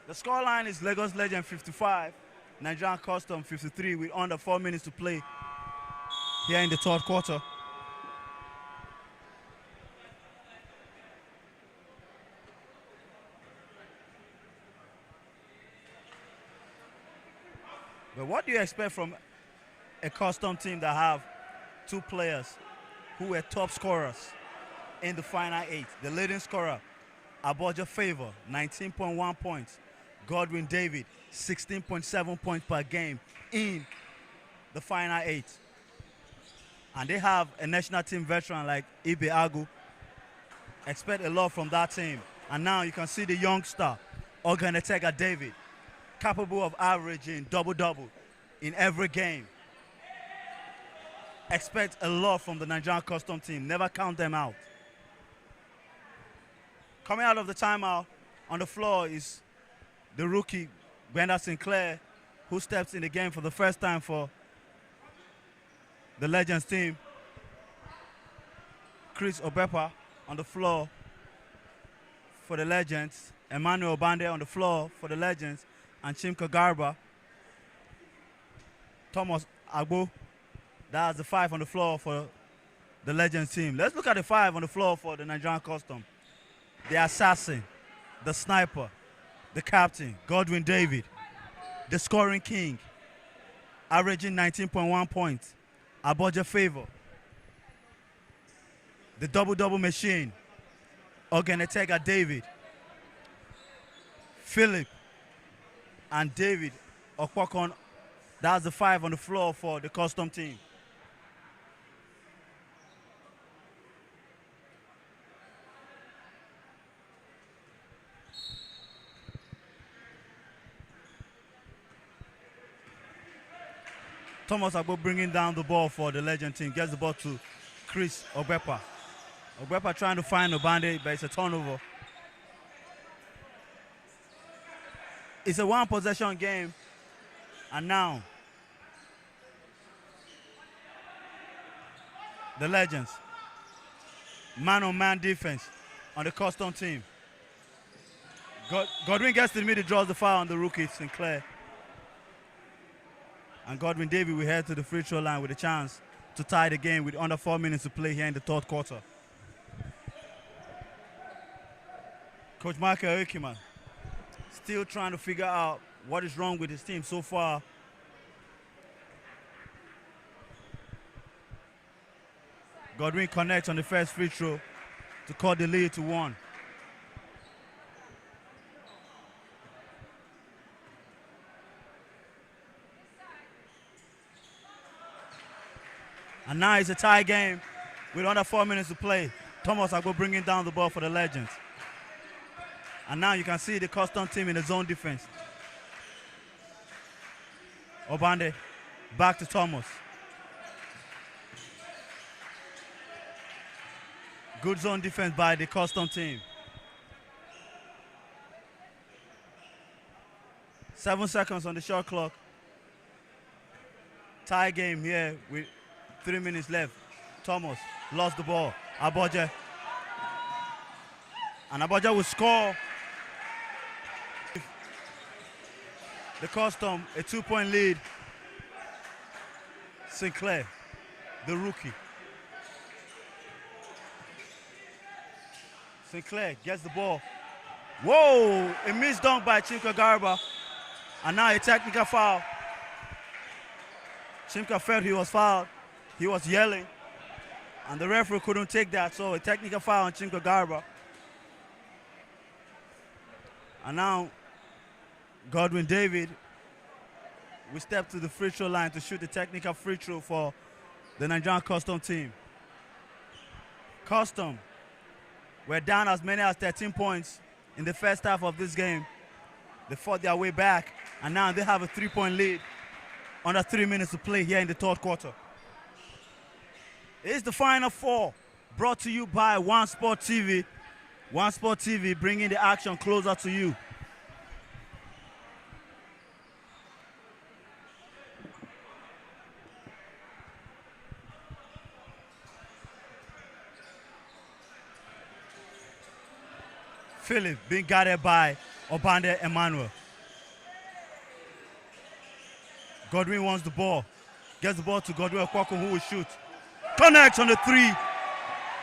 The scoreline is Lagos Legend 55, Nigerian Custom 53 with under 4 minutes to play here in the 3rd quarter. But what do you expect from a custom team that have 2 players who were top scorers in the final 8? The leading scorer, Aboja Favor, 19.1 points. Godwin David, 16.7 points per game in the final 8. And they have a national team veteran like Ibe Agu. Expect a lot from that team. And now you can see the youngster, Oganetega David, capable of averaging double-double in every game. Expect a lot from the Nigerian Custom team. Never count them out. Coming out of the timeout on the floor is the rookie, Brenda Sinclair, who steps in the game for the first time for the Legends team. Chris Obepa on the floor for the Legends. Emmanuel Bande on the floor for the Legends. And Chimka Garba. Thomas Agbo. That's the 5 on the floor for the Legends team. Let's look at the 5 on the floor for the Nigerian Custom. The assassin, the sniper, the captain, Godwin David, the scoring king, averaging 19.1 points, Aboja Favor, the double-double machine, Oganetega David, Philip, and David Okwakon. That's the 5 on the floor for the custom team. Thomas Agbo bringing down the ball for the Legend team. Gets the ball to Chris Obepa. Obepa trying to find Obande, but it's a turnover. It's a 1-possession game. And now, the Legends. Man-on-man defense on the custom team. Godwin gets to the middle, draws the foul on the rookie, Sinclair. And Godwin David will head to the free throw line with a chance to tie the game with under 4 minutes to play here in the 3rd quarter. Coach Michael Okiman still trying to figure out what is wrong with his team so far. Godwin connects on the first free throw to cut the lead to 1. And now it's a tie game with under 4 minutes to play. Thomas Agbo bringing down the ball for the Legends. And now you can see the custom team in the zone defense. Obande back to Thomas. Good zone defense by the custom team. 7 seconds on the shot clock. Tie game here with 3 minutes left. Thomas lost the ball. Aboja. And Aboja will score. The custom, a 2-point lead. Sinclair, the rookie. Sinclair gets the ball. Whoa! A missed dunk by Chimka Garba. And now a technical foul. Chimka felt he was fouled. He was yelling. And the referee couldn't take that, so a technical foul on Chimka Garba. And now Godwin David will step to the free throw line to shoot the technical free throw for the Nigerian Custom team. Custom were down as many as 13 points in the first half of this game. They fought their way back, and now they have a 3-point lead under 3 minutes to play here in the third quarter. It's the Final Four, brought to you by One Sport TV. One Sport TV bringing the action closer to you. Philip being guarded by Obande Emmanuel. Godwin wants the ball. Gets the ball to Godwin Okwako, who will shoot. Connects on the three.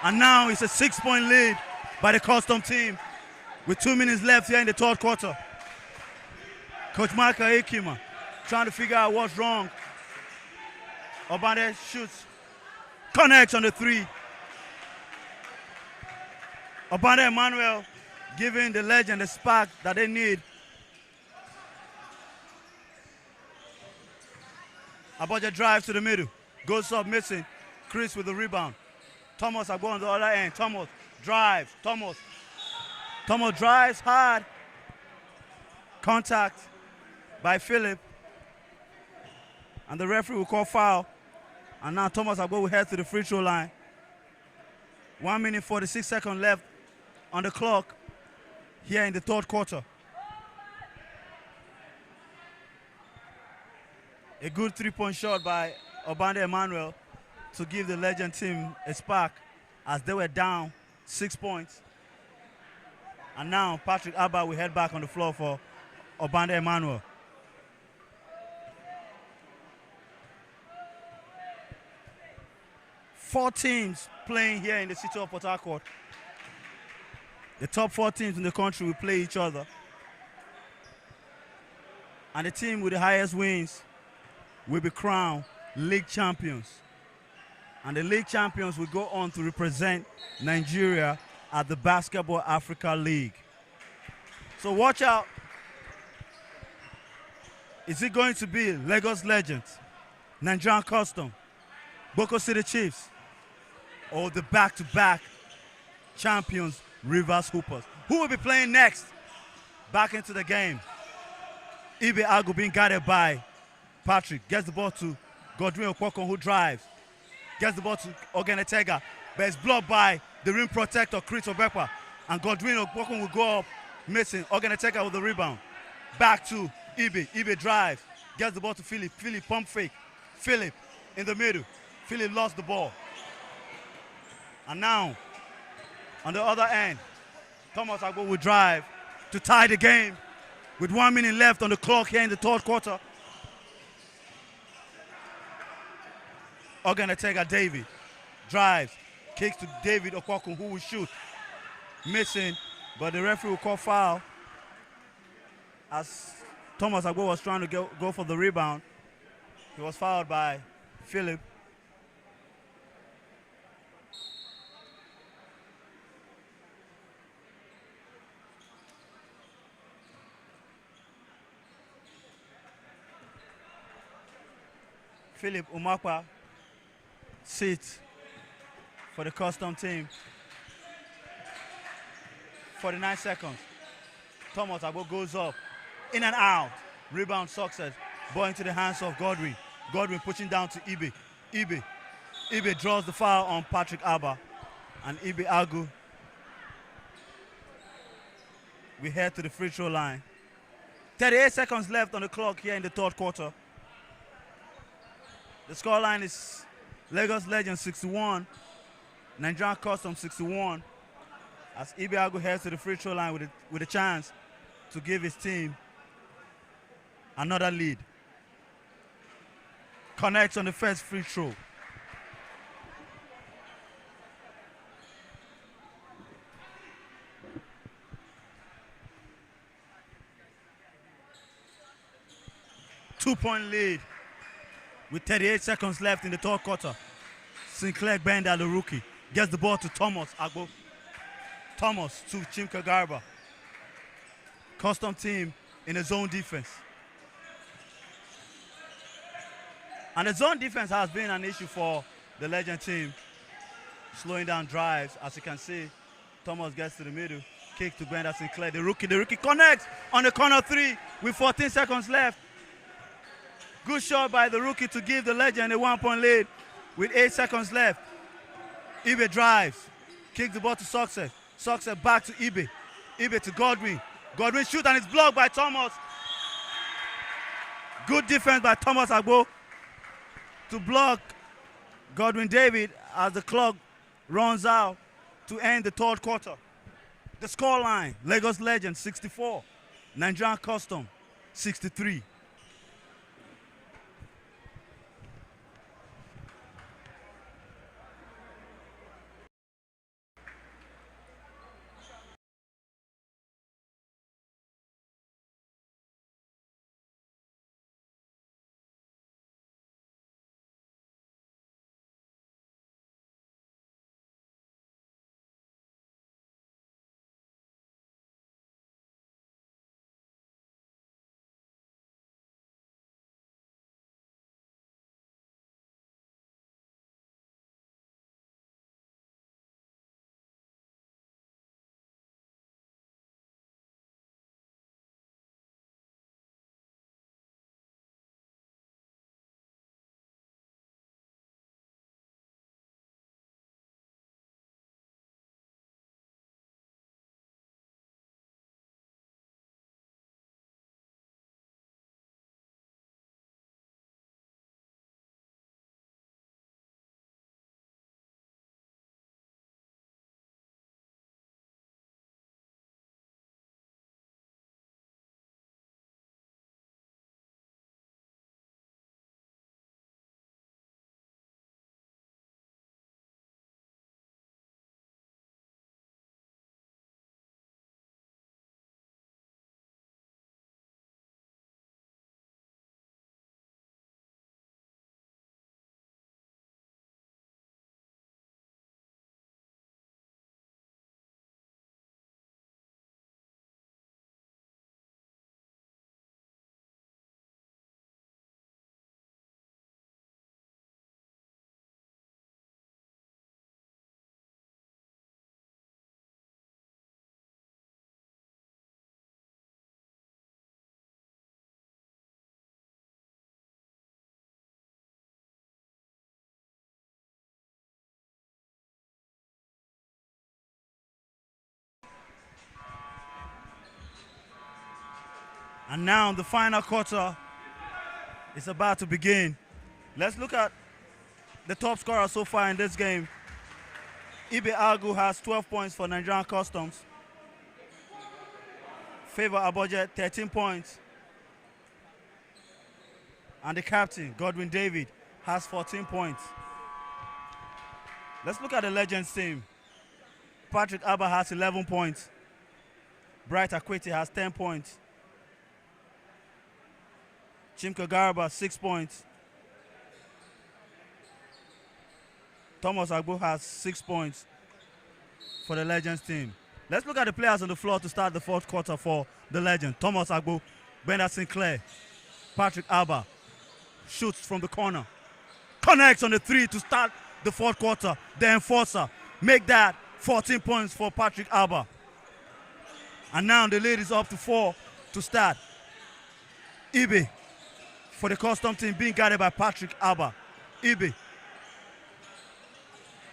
And now it's a 6-point lead by the Custom team with 2 minutes left here in the third quarter. Coach Michael Ekima trying to figure out what's wrong. Obande shoots. Connects on the three. Obande Emmanuel giving the legend the spark that they need. Abaja drives to the middle. Goes up missing. Chris with the rebound. Thomas Agbo on the other end. Thomas drives. Thomas drives hard. Contact by Philip. And the referee will call foul. And now Thomas Agbo will head to the free throw line. 1 minute 46 seconds left on the clock here in the third quarter. A good 3-point shot by Obande Emmanuel to give the legend team a spark as they were down 6 points. And now Patrick Abba will head back on the floor for Obande Emmanuel. Four teams playing here in the city of Port Harcourt. The top 4 teams in the country will play each other. And the team with the highest wins will be crowned league champions. And the league champions will go on to represent Nigeria at the Basketball Africa League. So watch out. Is it going to be Lagos Legends, Nigerian Custom, Boko City Chiefs, or the back-to-back champions, Rivers Hoopers? Who will be playing next? Back into the game. Ibe Agu being guarded by Patrick. Gets the ball to Godwin Okwako, who drives. Gets the ball to Ogenetega, but it's blocked by the rim protector, Chris Obepa. And Godwin Okwako will go up, missing. Ogenetega with the rebound. Back to Ibe. Ibe drives. Gets the ball to Philip. Philip pump fake. Philip in the middle. Philip lost the ball. And now, on the other end, Thomas Agbo will drive to tie the game with 1 minute left on the clock here in the third quarter. Ogenetega David drives, kicks to David Okwako, who will shoot. Missing, but the referee will call foul as Thomas Agbo was trying to go for the rebound. He was fouled by Philip. Philip Umakwa sits for the Custom team. 49 seconds. Thomas Agbo goes up, in and out. Rebound success. Ball into the hands of Godwin. Godwin pushing down to Ibe. Ibe draws the foul on Patrick Abba. And Ibe Agu we head to the free throw line. 38 seconds left on the clock here in the third quarter. The scoreline is Lagos Legends 61, Nigerian Custom 61, as Ibe Agu heads to the free throw line with a chance to give his team another lead. Connects on the first free throw. Two-point lead with 38 seconds left in the third quarter. Sinclair Bender, the rookie, gets the ball to Thomas Agbo. Thomas to Chimka Garba. Custom team in a zone defense. And the zone defense has been an issue for the Legend team, slowing down drives. As you can see, Thomas gets to the middle, kick to Brenda Sinclair. The rookie connects on the corner three with 14 seconds left. Good shot by the rookie to give the Legend a 1-point lead with 8 seconds left. Ibe drives, kicks the ball to Success. Success back to Ibe. Ibe to Godwin. Godwin shoots and it's blocked by Thomas. Good defense by Thomas Agbo to block Godwin David as the clock runs out to end the third quarter. The scoreline, Lagos Legends 64, Nigerian Custom 63. And now the final quarter is about to begin. Let's look at the top scorer so far in this game. Ibe Agu has 12 points for Nigerian Customs. Favor Aboje, 13 points. And the captain, Godwin David, has 14 points. Let's look at the Legends team. Patrick Abba has 11 points. Bright Akweti has 10 points. Chimka Garba, 6 points. Thomas Agbo has 6 points for the Legends team. Let's look at the players on the floor to start the fourth quarter for the Legend. Thomas Agbo, Brenda Sinclair, Patrick Abba shoots from the corner. Connects on the three to start the fourth quarter. The enforcer, make that 14 points for Patrick Abba. And now the lead is up to 4 to start. Ibe for the Custom team being guarded by Patrick Abba. Ibe.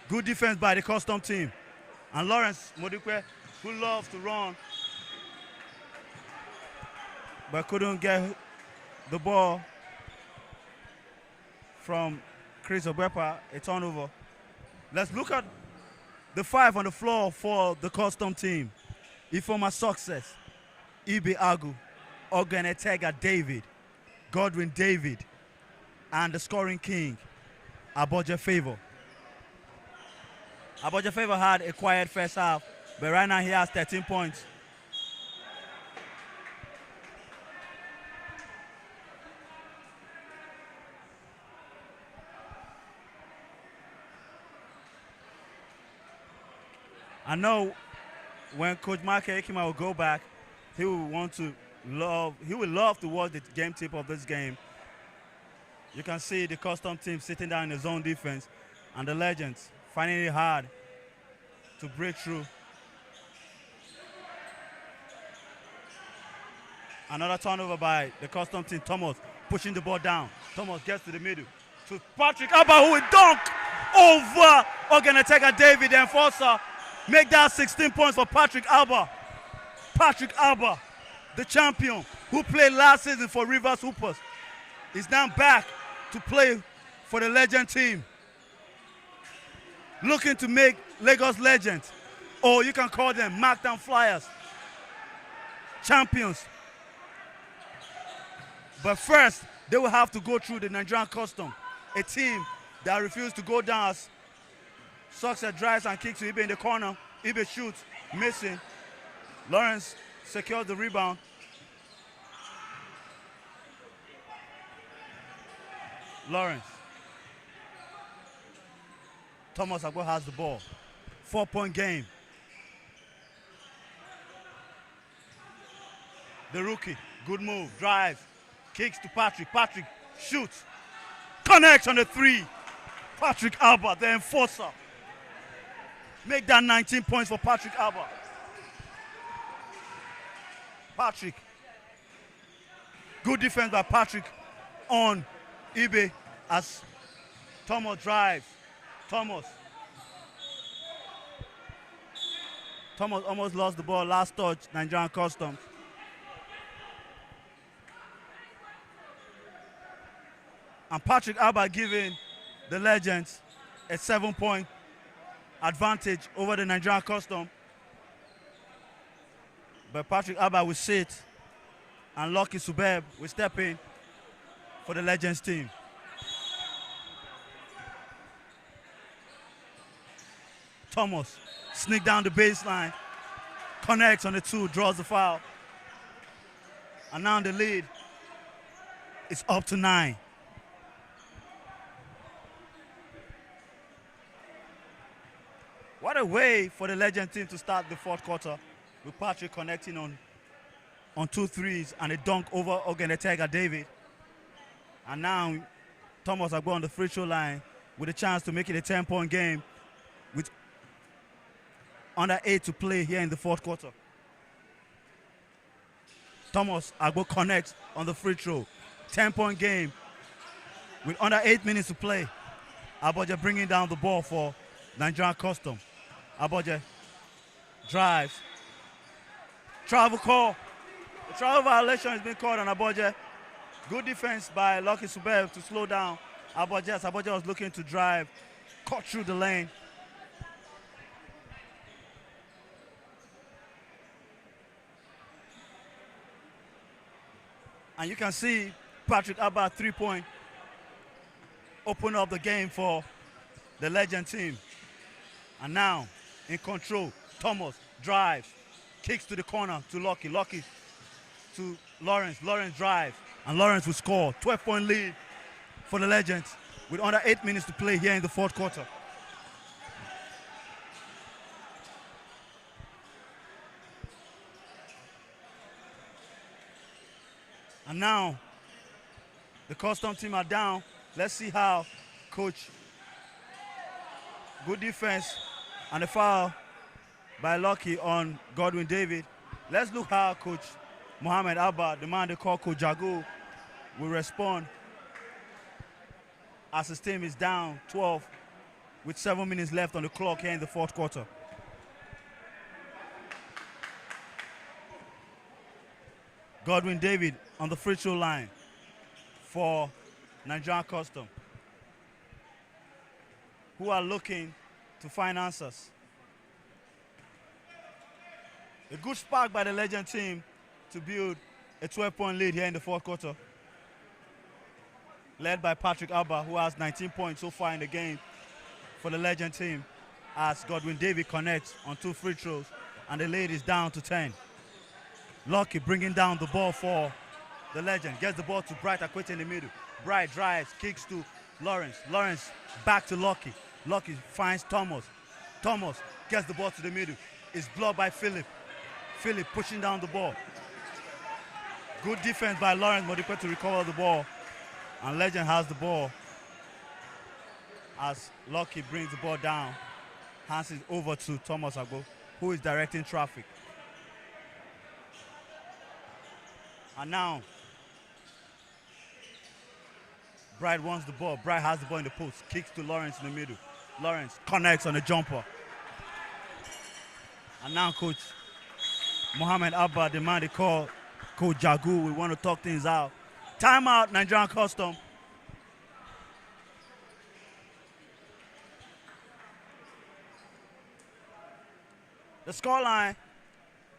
Good defense by the Custom team. And Lawrence Modukwe, who loves to run, but couldn't get the ball from Chris Obepa, a turnover. Let's look at the 5 on the floor for the Custom team. Ifoma Success, Ibe Agu, Oganetega David, Godwin David, and the scoring king, Aboje Favor. Aboje Favor had a quiet first half, but right now he has 13 points. I know when Coach Mark Ekima will go back, he will want to He will love to watch the game tape of this game. You can see the custom team sitting down in the zone defense and the legends finding it hard to break through. Another turnover by the custom team. Thomas pushing the ball down. Thomas gets to the middle to Patrick Alba, who will dunk over Ogenetega David, the enforcer. Make that 16 points for Patrick Alba. Patrick Alba, the champion who played last season for Rivers Hoopers, is now back to play for the legend team. Looking to make Lagos legends, or you can call them Markdown Flyers, champions. But first, they will have to go through the Nigerian Custom, a team that refused to go down as Success drives and kicks to Ibe in the corner. Ibe shoots, missing. Lawrence secures the rebound. Lawrence. Thomas Agbo has the ball. 4-point game. The rookie, good move, drives, kicks to Patrick. Patrick shoots, connects on the three. Patrick Alba, the enforcer. Make that 19 points for Patrick Alba. Patrick. Good defense by Patrick on Ibe as Thomas drives. Thomas almost lost the ball. Last touch, Nigerian Customs. And Patrick Alba giving the Legends a 7-point advantage over the Nigerian Custom. But Patrick Alba will sit and Lucky Subeb will step in for the Legends team. Thomas sneak down the baseline, connects on the two, draws the foul. And now the lead is up to 9. What a way for the Legend team to start the fourth quarter with Patrick connecting on 2 threes and a dunk over Ogenetega David. And now Thomas Agbo on the free throw line with a chance to make it a 10-point game with under 8 to play here in the fourth quarter. Thomas Agbo connects on the free throw. 10-point game with under 8 minutes to play. Aboje bringing down the ball for Nigerian Custom. Aboje drives. Travel call. The travel violation has been called on Aboje. Good defense by Lucky Subeb to slow down Aboje as Aboje was looking to drive, cut through the lane. And you can see Patrick Alba 3-point open up the game for the Legend team. And now in control, Thomas drives, kicks to the corner to Lucky. Lucky to Lawrence. Lawrence drives, and Lawrence will score. 12-point lead for the Legends with under 8 minutes to play here in the fourth quarter. And now the Custom team are down. Let's see how Coach, good defense and a foul by Lucky on Godwin David. Let's look how Coach Mohamed Abba, the man they call Coach Jago, will respond as his team is down 12 with 7 minutes left on the clock here in the fourth quarter. Godwin David on the free throw line for Nigerian Custom, who are looking to find answers. A good spark by the Legend team to build a 12-point lead here in the fourth quarter, led by Patrick Alba, who has 19 points so far in the game for the Legend team, as Godwin David connects on 2 free throws, and the lead is down to 10. Lucky bringing down the ball for the Legend, gets the ball to Bright Akwete in the middle. Bright drives, kicks to Lawrence. Lawrence back to Lucky. Lucky finds Thomas. Thomas gets the ball to the middle. It's blocked by Philip. Philip pushing down the ball. Good defense by Lawrence Modipe to recover the ball. And Legend has the ball. As Lucky brings the ball down, hands it over to Thomas Agbo, who is directing traffic. And now, Bright wants the ball. Bright has the ball in the post. Kicks to Lawrence in the middle. Lawrence connects on a jumper. And now Coach Mohamed Abba, the man they call Coach Jagu, we want to talk things out. Timeout, Nigerian Custom. The scoreline,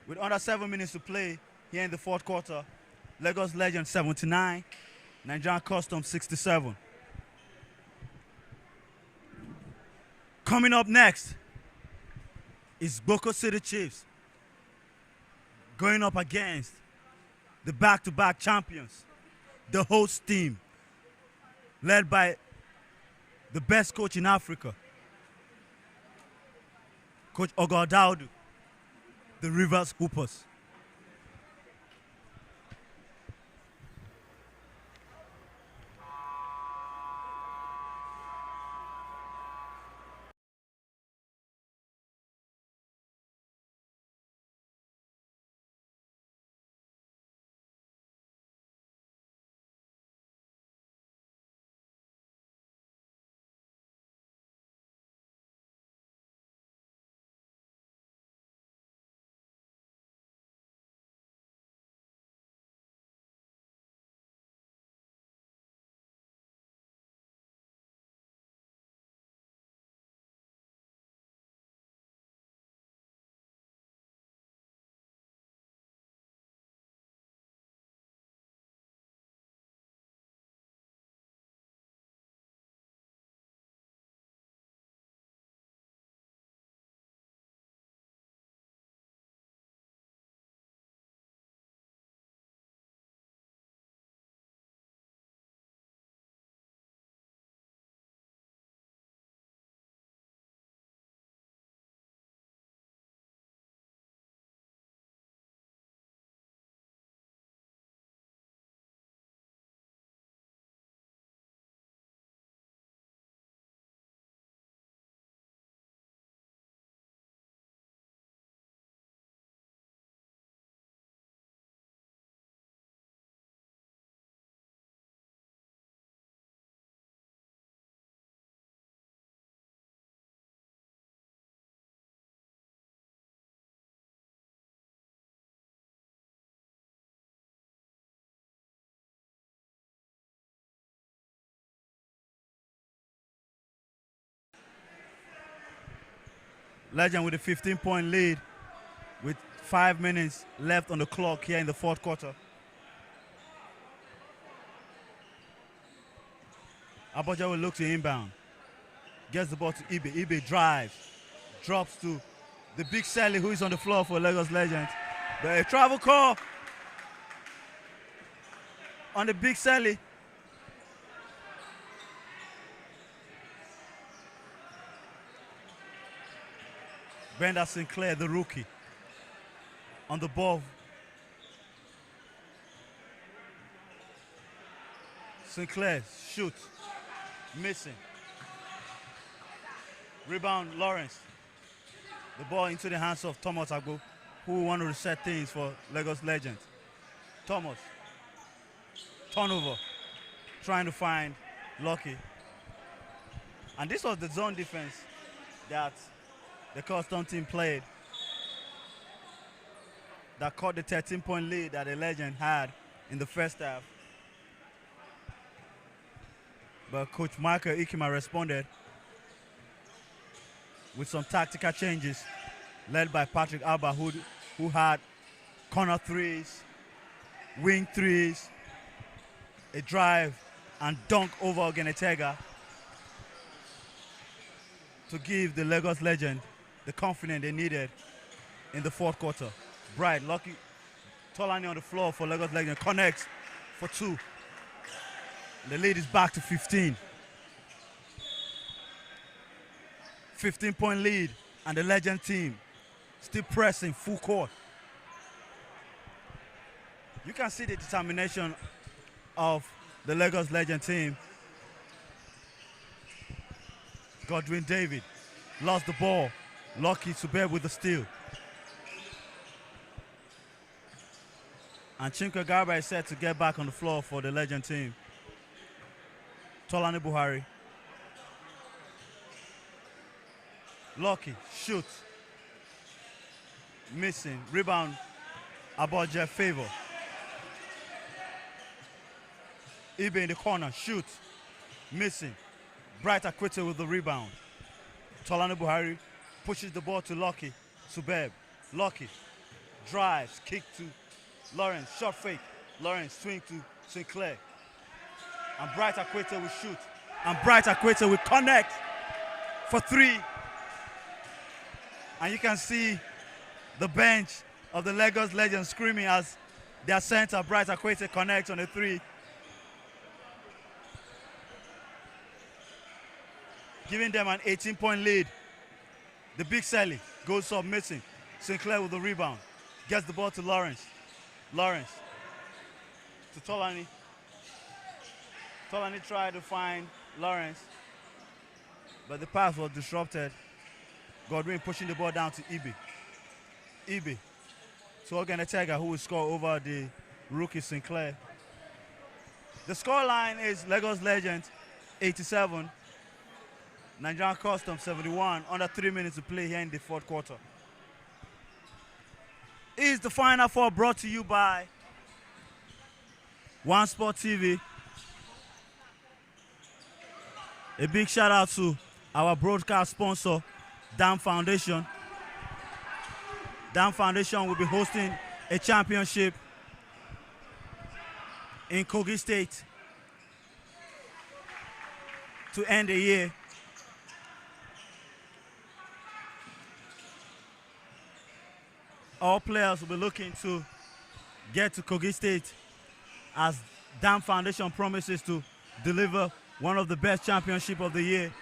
with under 7 minutes to play here in the fourth quarter, Lagos Legends 79, Nigerian Custom 67. Coming up next is Boko City Chiefs going up against the back-to-back champions, the host team, led by the best coach in Africa, Coach Ogodaudu, the Rivers Hoopers. Legend with a 15-point lead with 5 minutes left on the clock here in the fourth quarter. Aboja will look to inbound. Gets the ball to Ibe. Ibe drives. Drops to the big Sally who is on the floor for Lagos Legends. But a travel call on the big Sally. Brenda Sinclair, the rookie, on the ball. Sinclair shoots, missing. Rebound, Lawrence. The ball into the hands of Thomas Agbo, who want to reset things for Lagos Legends. Thomas, turnover, trying to find Lucky. And this was the zone defense that the custom team played that caught the 13-point lead that the Legend had in the first half. But Coach Michael Ikima responded with some tactical changes led by Patrick Alba, who had corner threes, wing threes, a drive, and dunk over Ogenetega to give the Lagos Legend the confidence they needed in the fourth quarter. Bright, Lucky, Tolani on the floor for Lagos Legend, connects for two. The lead is back to 15. 15-point lead, and the Legend team still pressing full court. You can see the determination of the Lagos Legend team. Godwin David lost the ball. Lucky to bear with the steal. And Chinka Garba is set to get back on the floor for the Legend team. Tolani Buhari. Lucky, shoot. Missing. Rebound. Aboje Favor. Ibe in the corner. Shoot. Missing. Bright Akwete with the rebound. Tolani Buhari pushes the ball to Lucky. Subeb. Lucky. Drives. Kick to Lawrence. Shot fake. Lawrence swing to Sinclair. And Bright Akwete will shoot. And Bright Akwete will connect for three. And you can see the bench of the Lagos Legends screaming as their center, Bright Akwete, connects on a three. Giving them an 18-point lead. The big Sally goes up missing. Sinclair with the rebound. Gets the ball to Lawrence. Lawrence to Tolani. Tolani tried to find Lawrence, but the pass was disrupted. Godwin pushing the ball down to Ibe. Ibe to Ogenetega, who will score over the rookie Sinclair. The scoreline is Lagos Legends 87, Nigerian Custom 71, under 3 minutes to play here in the fourth quarter. Is the Final Four brought to you by One Sport TV. A big shout out to our broadcast sponsor, Dam Foundation. Dam Foundation will be hosting a championship in Kogi State to end the year. All players will be looking to get to Kogi State as Dam Foundation promises to deliver one of the best championships of the year.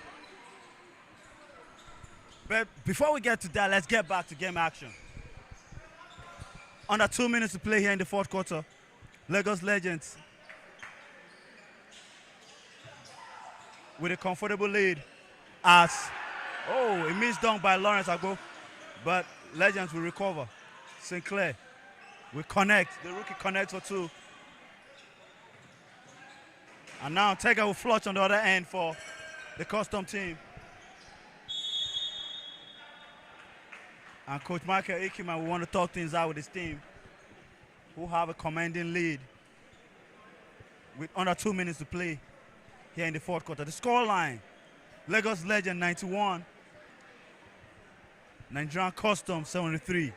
But before we get to that, let's get back to game action. Under 2 minutes to play here in the fourth quarter. Lagos Legends with a comfortable lead as, a missed dunk by Lawrence Agbo, but Legends will recover. Sinclair will connect. The rookie connects for two. And now Tega will flush on the other end for the Custom team. And Coach Michael Ikima will want to talk things out with his team, who have a commanding lead with under 2 minutes to play here in the fourth quarter. The scoreline, Lagos Legend 91, Nigerian Custom 73.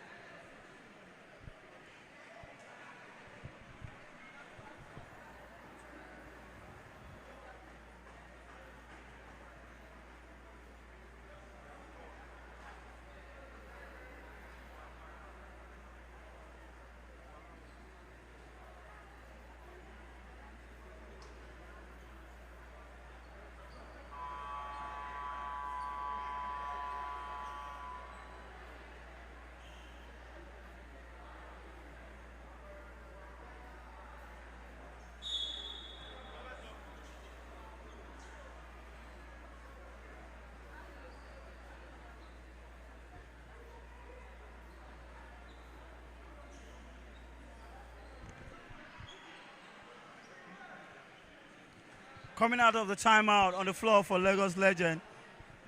Coming out of the timeout on the floor for Lagos Legend,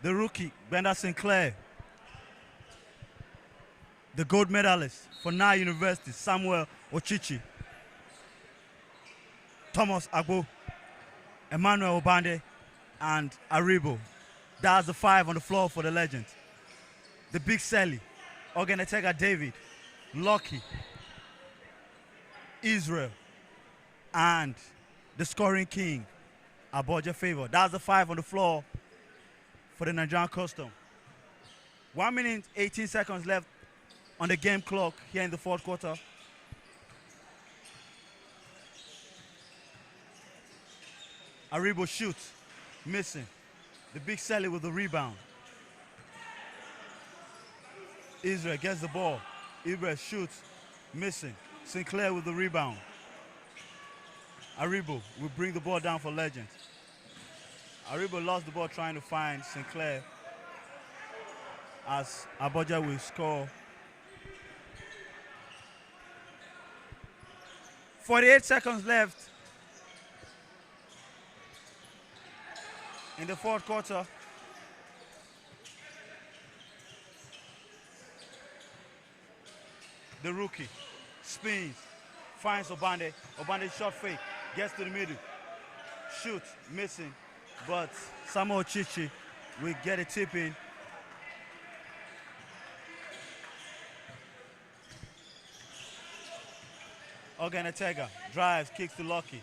the rookie, Bender Sinclair. The gold medalist for Nai University, Samuel Ochichi. Thomas Agbo, Emmanuel Obande, and Aribo. That's the five on the floor for the Legend. The big Sally, Ogenetega David, Lucky, Israel, and the scoring king, Aboje Favor. That's the five on the floor for the Nigerian Custom. 1 minute, 18 seconds left on the game clock here in the fourth quarter. Aribo shoots, missing. The big Sally with the rebound. Israel gets the ball. Israel shoots, missing. Sinclair with the rebound. Aribo will bring the ball down for Legends. Aribo lost the ball trying to find Sinclair as Aboja will score. 48 seconds left in the fourth quarter. The rookie spins, finds Obande. Obande shot fake, gets to the middle, shoots, missing, but Samuel Chichi will get a tip in. Oganetega drives, kicks to Lucky.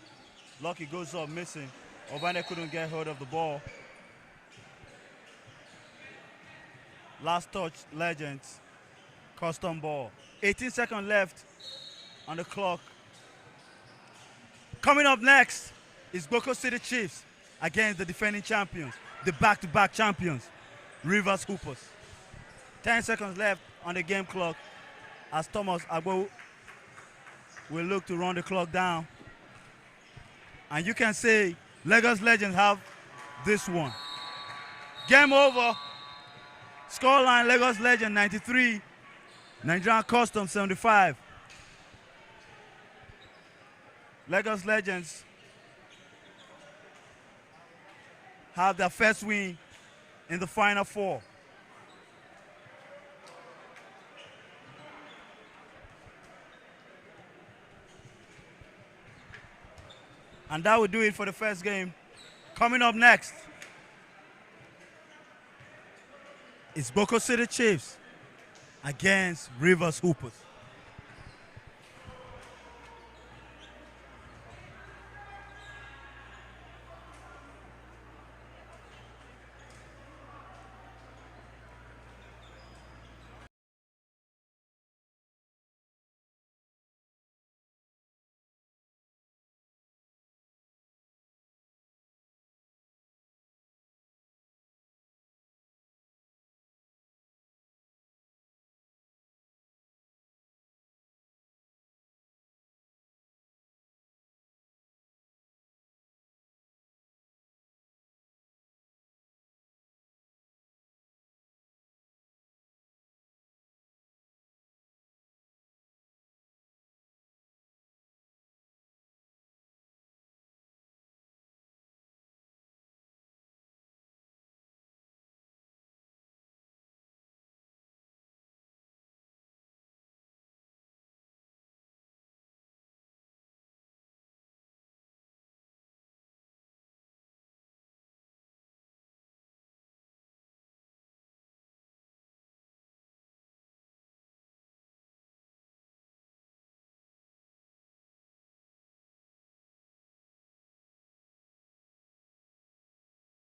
Lucky goes up, missing. Obande couldn't get hold of the ball. Last touch, Legends. Custom ball. 18 seconds left on the clock. Coming up next is Boko City Chiefs against the defending champions, the back-to-back champions, Rivers Hoopers. 10 seconds left on the game clock as Thomas Agbo will look to run the clock down. And you can say Lagos Legends have this one. Game over. Scoreline Lagos Legends 93, Nigerian Custom 75. Lagos Legends have their first win in the Final Four. And that will do it for the first game. Coming up next is Boko City Chiefs against Rivers Hoopers.